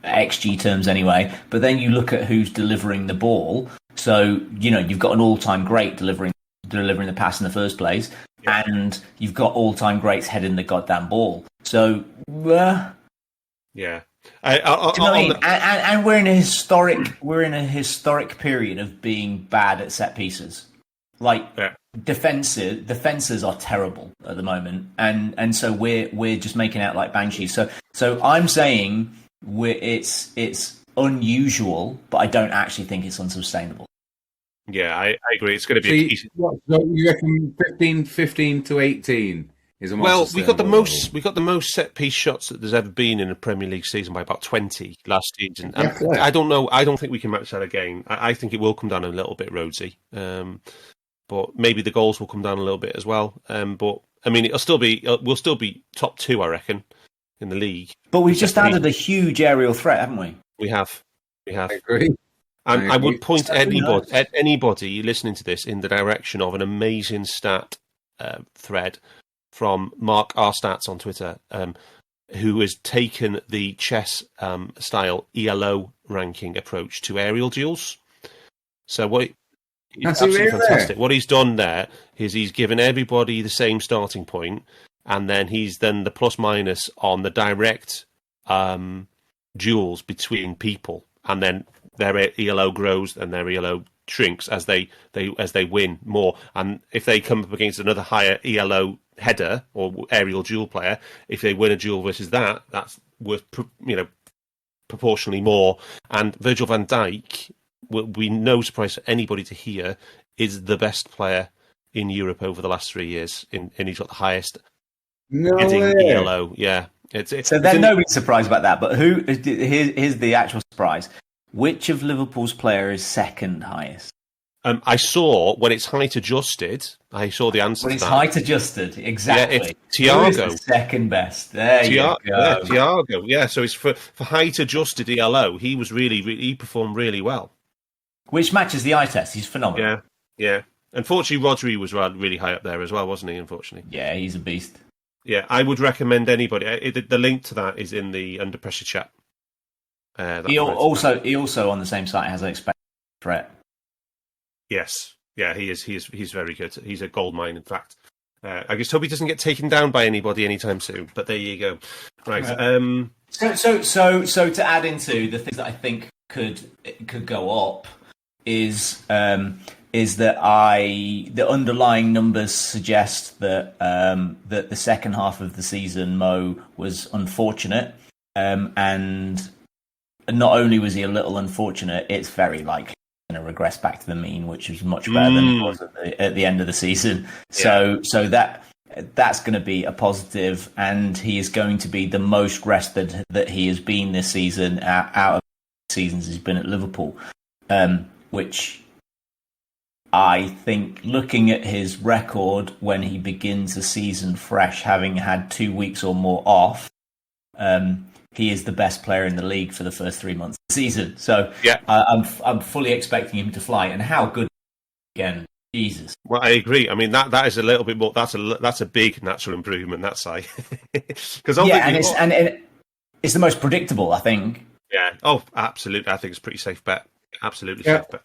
XG terms anyway. But then you look at who's delivering the ball. So you've got an all-time great delivering the pass in the first place. And you've got all-time greats heading the goddamn ball. So, yeah. And we're in a historic period of being bad at set pieces. Like defenses are terrible at the moment, and so we're just making out like banshees. So I'm saying it's unusual, but I don't actually think it's unsustainable. Yeah, I agree. It's going to be. So you reckon 15 to 18 is a more well. We got the level? most set piece shots that there's ever been in a Premier League season by about 20 last season. And Yeah. I don't know. I don't think we can match that again. I think it will come down a little bit, Rhodesy. But maybe the goals will come down a little bit as well. But I mean, we'll still be top 2, I reckon, in the league. But we've just added a huge aerial threat, haven't we? We have. I agree. And I would point anybody listening to this in the direction of an amazing stat thread from Mark R Stats on Twitter, who has taken the chess style ELO ranking approach to aerial duels. So it's absolutely fantastic. What he's done there is he's given everybody the same starting point, and then he's done the plus minus on the direct duels between people, and then their ELO grows and their ELO shrinks as they win more. And if they come up against another higher ELO header or aerial duel player, if they win a duel versus that's worth proportionally more. And Virgil van Dijk will be no surprise for anybody to hear is the best player in Europe over the last 3 years, and he's got the highest hitting ELO. Yeah, so then nobody's surprised about that. But here's the actual surprise. Which of Liverpool's players is second highest? I saw when it's height adjusted. I saw the answer. When it's height adjusted, exactly. Yeah, it's Thiago. Who is the second best? There you go. Yeah, Thiago. Yeah, so it's for height adjusted ELO. He was he performed really well. Which matches the eye test. He's phenomenal. Yeah. Unfortunately, Rodri was really high up there as well, wasn't he? Unfortunately. Yeah, he's a beast. Yeah, I would recommend anybody. The link to that is in the Under Pressure chat. He also on the same site has an expected threat. Yes, yeah, he is. He's very good. He's a gold mine, in fact. I just hope he doesn't get taken down by anybody anytime soon. But there you go. Right. So to add into the things that I think could go up is that the underlying numbers suggest that that the second half of the season Mo was unfortunate, and not only was he a little unfortunate, it's very likely going to regress back to the mean, which was much better than it was at the end of the season. Yeah. So that's going to be a positive, and he is going to be the most rested that he has been this season out of seasons he's been at Liverpool, which I think, looking at his record when he begins a season fresh, having had 2 weeks or more off, he is the best player in the league for the first 3 months of the season. So yeah. I'm fully expecting him to fly. And how good again, Jesus. Well, I agree. I mean, that is a little bit more. That's a big natural improvement. That side, because it's the most predictable, I think. Yeah. Oh, absolutely. I think it's a pretty safe bet. Absolutely safe bet.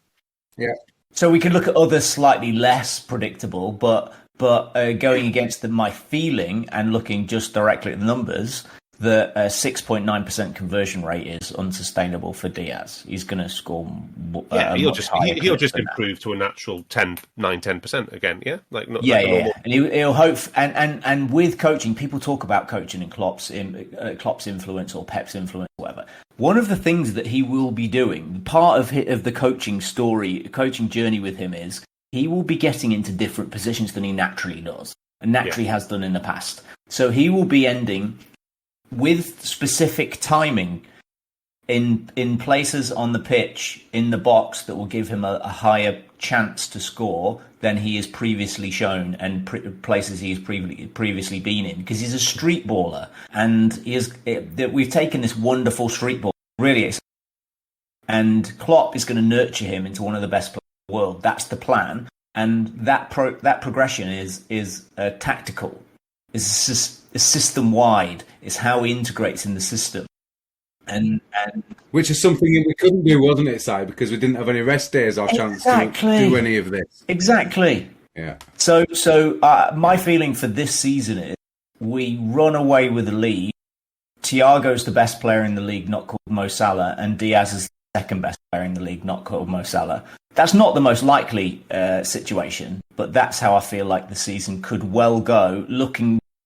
Yeah. So we can look at other slightly less predictable, but going against my feeling and looking just directly at the numbers, that a 6.9% conversion rate is unsustainable for Diaz. He's going to score. He'll just improve to a natural 10% again. Yeah, normal. And he'll hope. And with coaching, people talk about coaching and Klopp's influence or Pep's influence, or whatever. One of the things that he will be doing, part of the coaching journey with him, is he will be getting into different positions than he naturally does and naturally has done in the past. So he will be ending with specific timing in places on the pitch, in the box, that will give him a higher chance to score than he has previously shown, and places he has previously been in, because he's a street baller, and we've taken this wonderful street ball, really, and Klopp is going to nurture him into one of the best players in the world. That's the plan, and that progression is tactical. It's system wide. It's how he integrates in the system, and which is something we couldn't do, wasn't it, Si? Because we didn't have any rest days or chance to do any of this. Exactly. Yeah. So my feeling for this season is we run away with the league. Thiago's the best player in the league, not called Mo Salah, and Diaz is the second best player in the league, not called Mo Salah. That's not the most likely situation, but that's how I feel like the season could well go.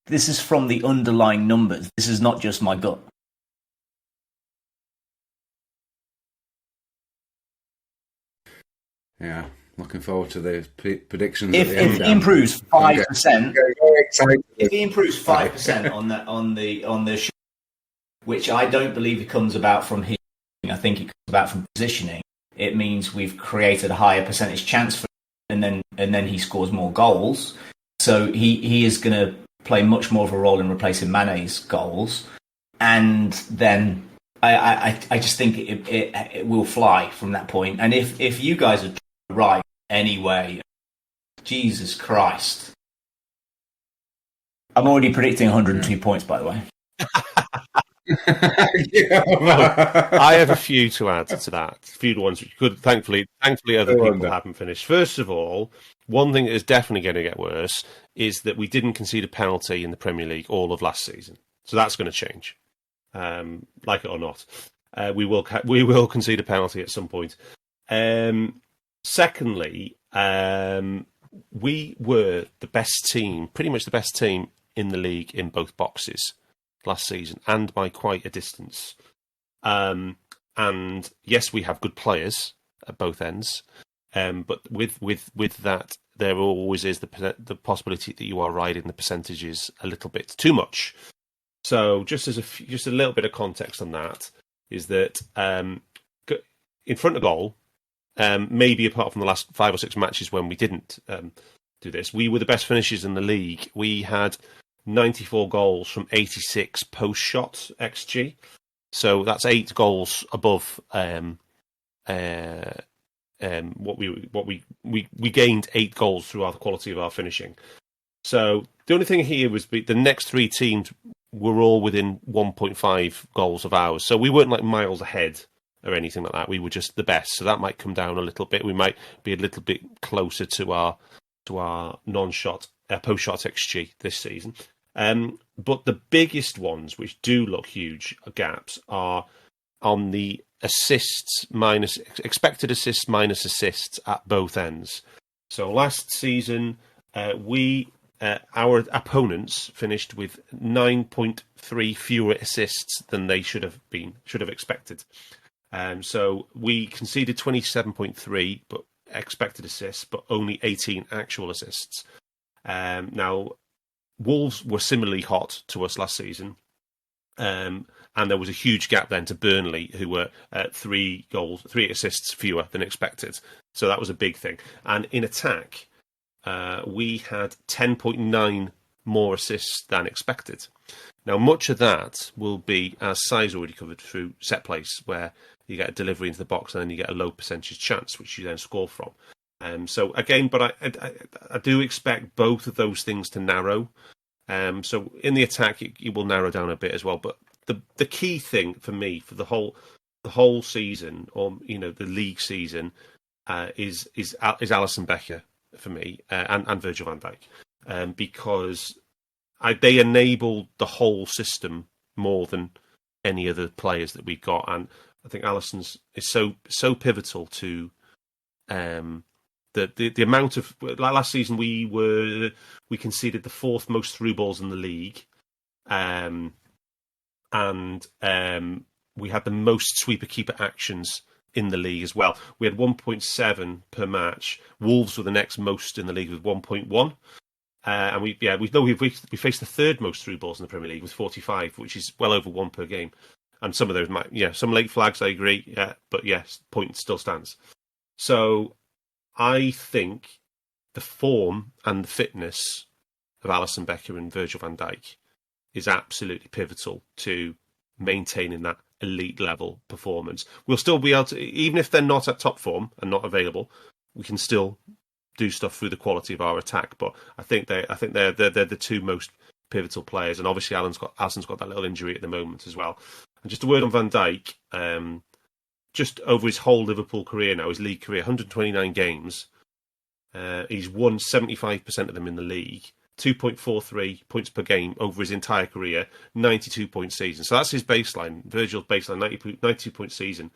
This is from the underlying numbers. This is not just my gut. Yeah, looking forward to the predictions. If he improves 5%, if he improves 5% on the show, which I don't believe it comes about from him, I think it comes about from positioning. It means we've created a higher percentage chance for him, and then he scores more goals. So he is going to play much more of a role in replacing Mane's goals, and then I just think it will fly from that point. And if you guys are right anyway, Jesus Christ, I'm already predicting 102 points, by the way. I have a few to add to that. A few ones which could, thankfully other people haven't finished. First of all, one thing that is definitely going to get worse is that we didn't concede a penalty in the Premier League all of last season. So that's going to change, like it or not. We will concede a penalty at some point. Secondly, we were the best team, pretty much the best team in the league in both boxes last season, and by quite a distance. And yes, we have good players at both ends, but with that, there always is the possibility that you are riding the percentages a little bit too much. So just a little bit of context on that is that in front of goal, maybe apart from the last 5 or 6 matches when we didn't do this, we were the best finishers in the league. We had 94 goals from 86 post-shot XG. So that's 8 goals above what we gained 8 goals through our quality of our finishing. So the only thing here was the next 3 teams were all within 1.5 goals of ours. So we weren't like miles ahead or anything like that. We were just the best. So that might come down a little bit. We might be a little bit closer to our non-shot post-shot XG this season. But the biggest ones, which do look huge gaps, are on the expected assists minus assists at both ends. So last season, our opponents finished with 9.3 fewer assists than they should have expected. So we conceded 27.3, but expected assists, but only 18 actual assists. Now, Wolves were similarly hot to us last season, and there was a huge gap then to Burnley, who were 3 assists fewer than expected. So that was a big thing. And in attack, we had 10.9 more assists than expected. Now, much of that will be, as Si's already covered, through set plays, where you get a delivery into the box and then you get a low percentage chance, which you then score from. So again, but I do expect both of those things to narrow. So in the attack, it will narrow down a bit as well. But the key thing for me for the whole season, or the league season, is Alisson Becker for me, and Virgil van Dijk, because they enabled the whole system more than any other players that we've got, and I think Alisson's is so pivotal to the amount of, like last season we conceded the fourth most through balls in the league, and we had the most sweeper keeper actions in the league as well. We had 1.7 per match. Wolves were the next most in the league with 1.1. And we faced the third most through balls in the Premier League with 45, which is well over one per game. And some of those some late flags, I agree. Yeah, but yes, point still stands. So I think the form and the fitness of Alisson Becker and Virgil van Dijk is absolutely pivotal to maintaining that elite level performance. We'll still be able to, even if they're not at top form and not available, we can still do stuff through the quality of our attack. But I think they're the two most pivotal players, and obviously Alisson's got that little injury at the moment as well. And just a word on Van Dijk, just over his whole Liverpool career now, his league career, 129 games, he's won 75% of them in the league. 2.43 points per game over his entire career, 92-point season. So that's his baseline. Virgil's baseline, 92-point season.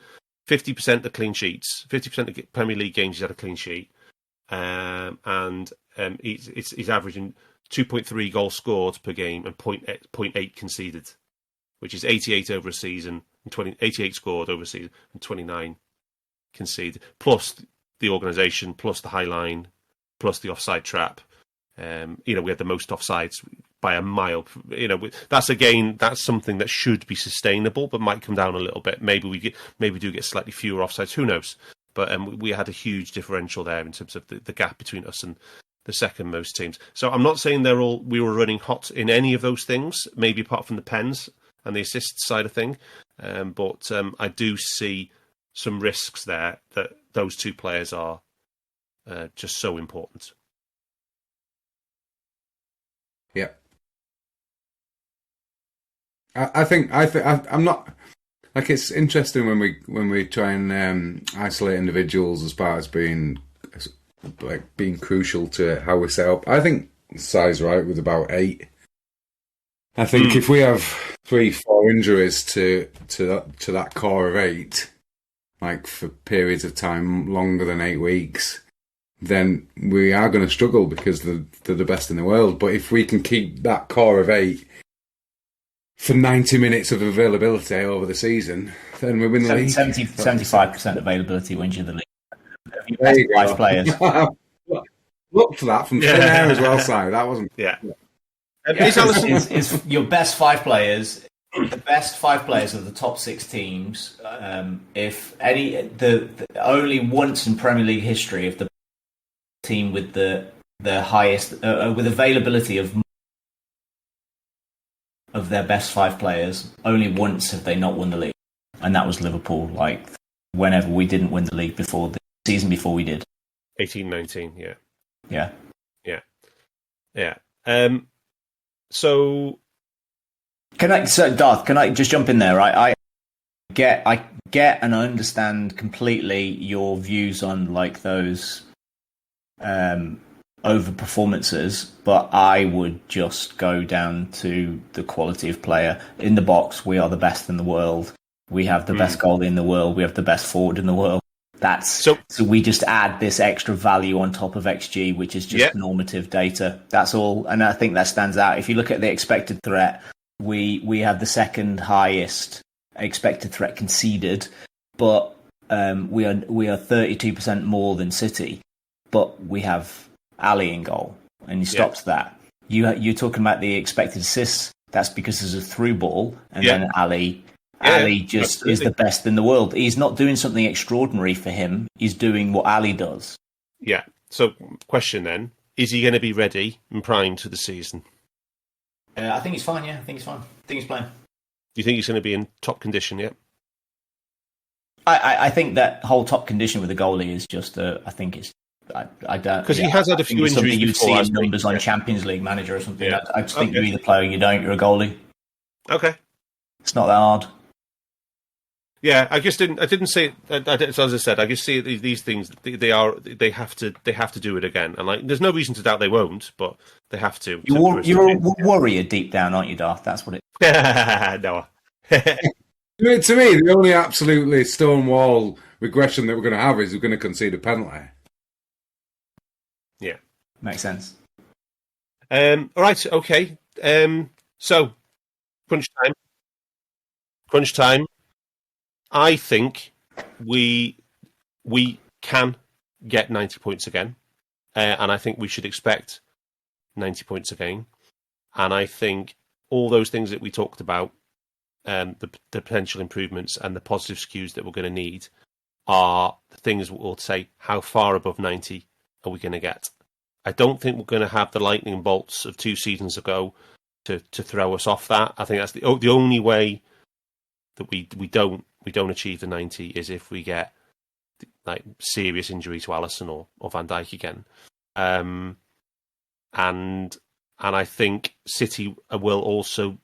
50% the clean sheets, 50% of the Premier League games he's had a clean sheet. And he's averaging 2.3 goals scored per game and 0.8 conceded, which is 88 over a season, and 88 scored over a season, and 29 conceded. Plus the organisation, plus the high line, plus the offside trap. We had the most offsides by a mile. That's something that should be sustainable, but might come down a little bit. Maybe we do get slightly fewer offsides. Who knows? But we had a huge differential there in terms of the gap between us and the second most teams. So I'm not saying we were running hot in any of those things, maybe apart from the pens and the assists side of thing. But I do see some risks there that those two players are just so important. Yeah, I think I'm not, like, it's interesting when we try and isolate individuals as part as being crucial to how we set up. I think size right with about 8. I think if we have 3-4 injuries to that core of 8, like for periods of time longer than 8 weeks, then we are going to struggle because they're the best in the world. But if we can keep that core of 8 for 90 minutes of availability over the season, then we win the league. 75% availability wins you the league. There you go. 5 players. Look for that from thin air as well, Si. That wasn't... Yeah. Is your best 5 players... The best 5 players of the top 6 teams, if any, the only once in Premier League history of the team with the highest with availability of their best 5 players, only once have they not won the league, and that was Liverpool. Like whenever we didn't win the league before the season before we did, 18-19, yeah. So. Darth, can I just jump in there? I get and I understand completely your views on like those over performances, but I would just go down to the quality of player in the box. We are the best in the world. We have the best goalie in the world. We have the best forward in the world. So we just add this extra value on top of XG, which is just normative data. That's all, and I think that stands out. If you look at the expected threat, we have the second highest expected threat conceded, but we are 32% more than City, but we have Ali in goal, and he stops that. You're talking about the expected assists. That's because there's a through ball, and then Ali just is the best in the world. He's not doing something extraordinary for him. He's doing what Ali does. Yeah. So, question then: is he going to be ready and primed for the season? I think he's fine. Yeah, I think he's fine. I think he's playing. Do you think he's going to be in top condition yet? I think that whole top condition with the goalie is just. I think it's. I don't, because he has had a few injuries something you'd see before, in numbers on Champions League Manager or something. Yeah. I just think you either play or you don't. You're a goalie. Okay. It's not that hard. Yeah, I didn't say it. As I said, I just see these things. They have to do it again, and like, there's no reason to doubt they won't, but they have to. You're a worrier deep down, aren't you, Darth? That's what it. No. To me, the only absolutely stonewall regression that we're going to have is we're going to concede a penalty. Yeah, makes sense. All right. Okay. So, crunch time. I think we can get 90 points again, and I think we should expect 90 points again. And I think all those things that we talked about, the potential improvements and the positive skews that we're going to need, are the things we'll say, how far above 90 are we going to get? I don't think we're going to have the lightning bolts of 2 seasons ago to throw us off that. I think that's the only way that we don't achieve the 90 is if we get like serious injury to Alisson or Van Dijk again. And I think City are also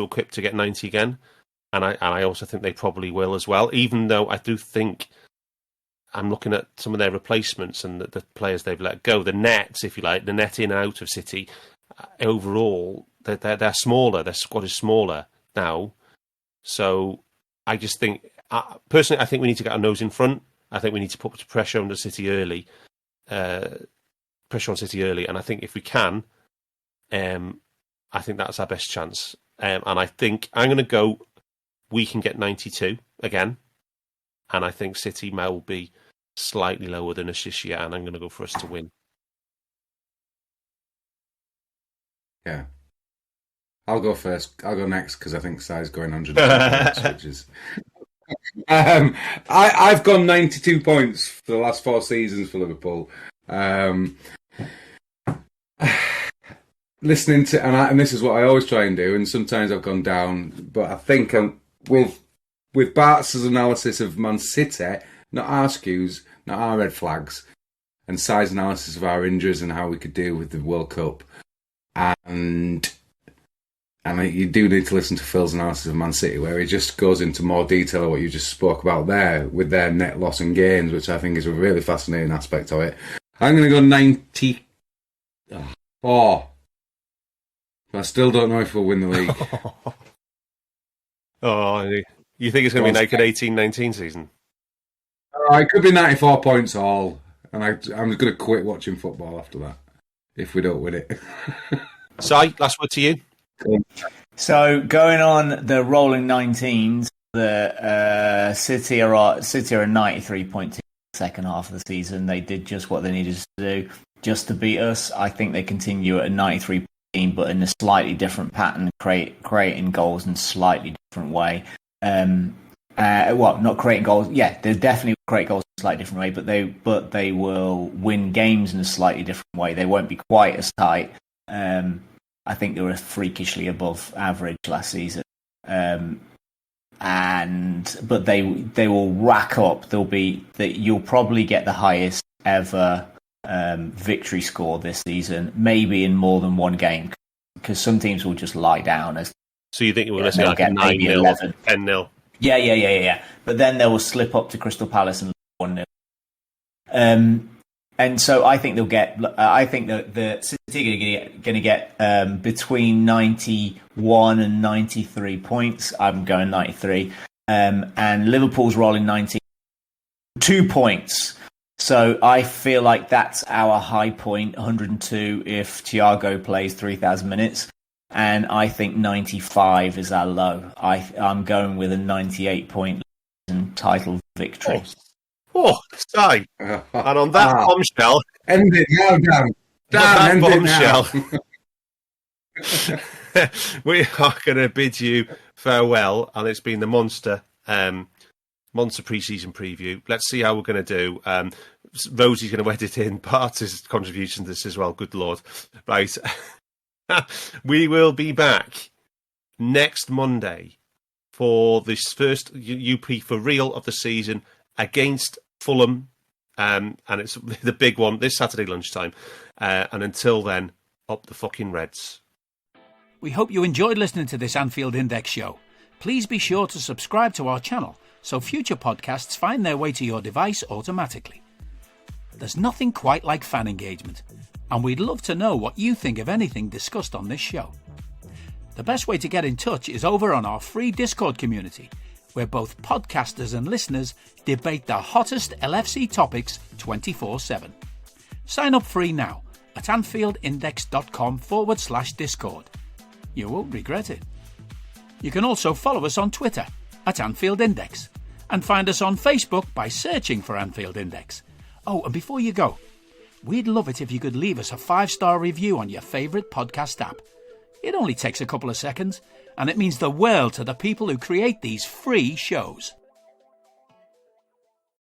equipped to get 90 again, and I also think they probably will as well. Even though I do think, I'm looking at some of their replacements and the players they've let go, the nets, if you like, the net in and out of City, overall they're smaller. Their squad is smaller now, so I just think, personally, I think we need to get our nose in front. I think we need to put pressure on City early, and I think if we can, I think that's our best chance. And I think I'm going to go, we can get 92 again, and I think City will be slightly lower than us this year, and I'm going to go for us to win. Yeah. I'll go first. I'll go next because I think Sai's going 100 points, which is... I've gone 92 points for the last 4 seasons for Liverpool. Listening to, and this is what I always try and do, and sometimes I've gone down, but I think with Bart's analysis of Man City, not our skews, not our red flags, and Sai's analysis of our injuries and how we could deal with the World Cup, and you do need to listen to Phil's analysis of Man City, where he just goes into more detail of what you just spoke about there, with their net loss and gains, which I think is a really fascinating aspect of it. I'm going to go 94. I still don't know if we'll win the league. Oh, you think it's going to be like an 18-19 season? It could be 94 points all, and I'm going to quit watching football after that if we don't win it. Si, last word to you. So going on the rolling 19s, the City are 93 points in the second half of the season. They did just what they needed to do just to beat us. I think they continue at a 93 team, but in a slightly different pattern, creating goals in a slightly different way. Not creating goals. Yeah, they definitely create goals in a slightly different way, but they will win games in a slightly different way. They won't be quite as tight. I think they were freakishly above average last season. But they will rack up. You'll probably get the highest ever victory score this season, maybe in more than one game, because some teams will just lie down. So you think we're going to see like 9-0, 10-0? Yeah. But then they will slip up to Crystal Palace and 1-0. And so I think they'll get. I think that the City are going to get between 91 and 93 points. I'm going 93, and Liverpool's rolling 92 points. So I feel like that's our high point, 102 if Thiago plays 3,000 minutes, and I think 95 is our low. I'm going with a 98-point title victory. Oh, sorry. And on that bombshell... End it now, Dan. Bombshell. We are going to bid you farewell, and it's been the Monster pre-season preview. Let's see how we're going to do. Rosie's going to edit in part of his contribution to this as well. Good Lord. Right. We will be back next Monday for this first UP for real of the season against Fulham, and it's the big one this Saturday lunchtime. And until then, up the fucking Reds. We hope you enjoyed listening to this Anfield Index show. Please be sure to subscribe to our channel so future podcasts find their way to your device automatically. There's nothing quite like fan engagement, and we'd love to know what you think of anything discussed on this show. The best way to get in touch is over on our free Discord community, where both podcasters and listeners debate the hottest LFC topics 24/7. Sign up free now at AnfieldIndex.com/Discord. You won't regret it. You can also follow us on Twitter at Anfield Index and find us on Facebook by searching for Anfield Index. Oh, and before you go, we'd love it if you could leave us a 5-star review on your favourite podcast app. It only takes a couple of seconds, and it means the world to the people who create these free shows.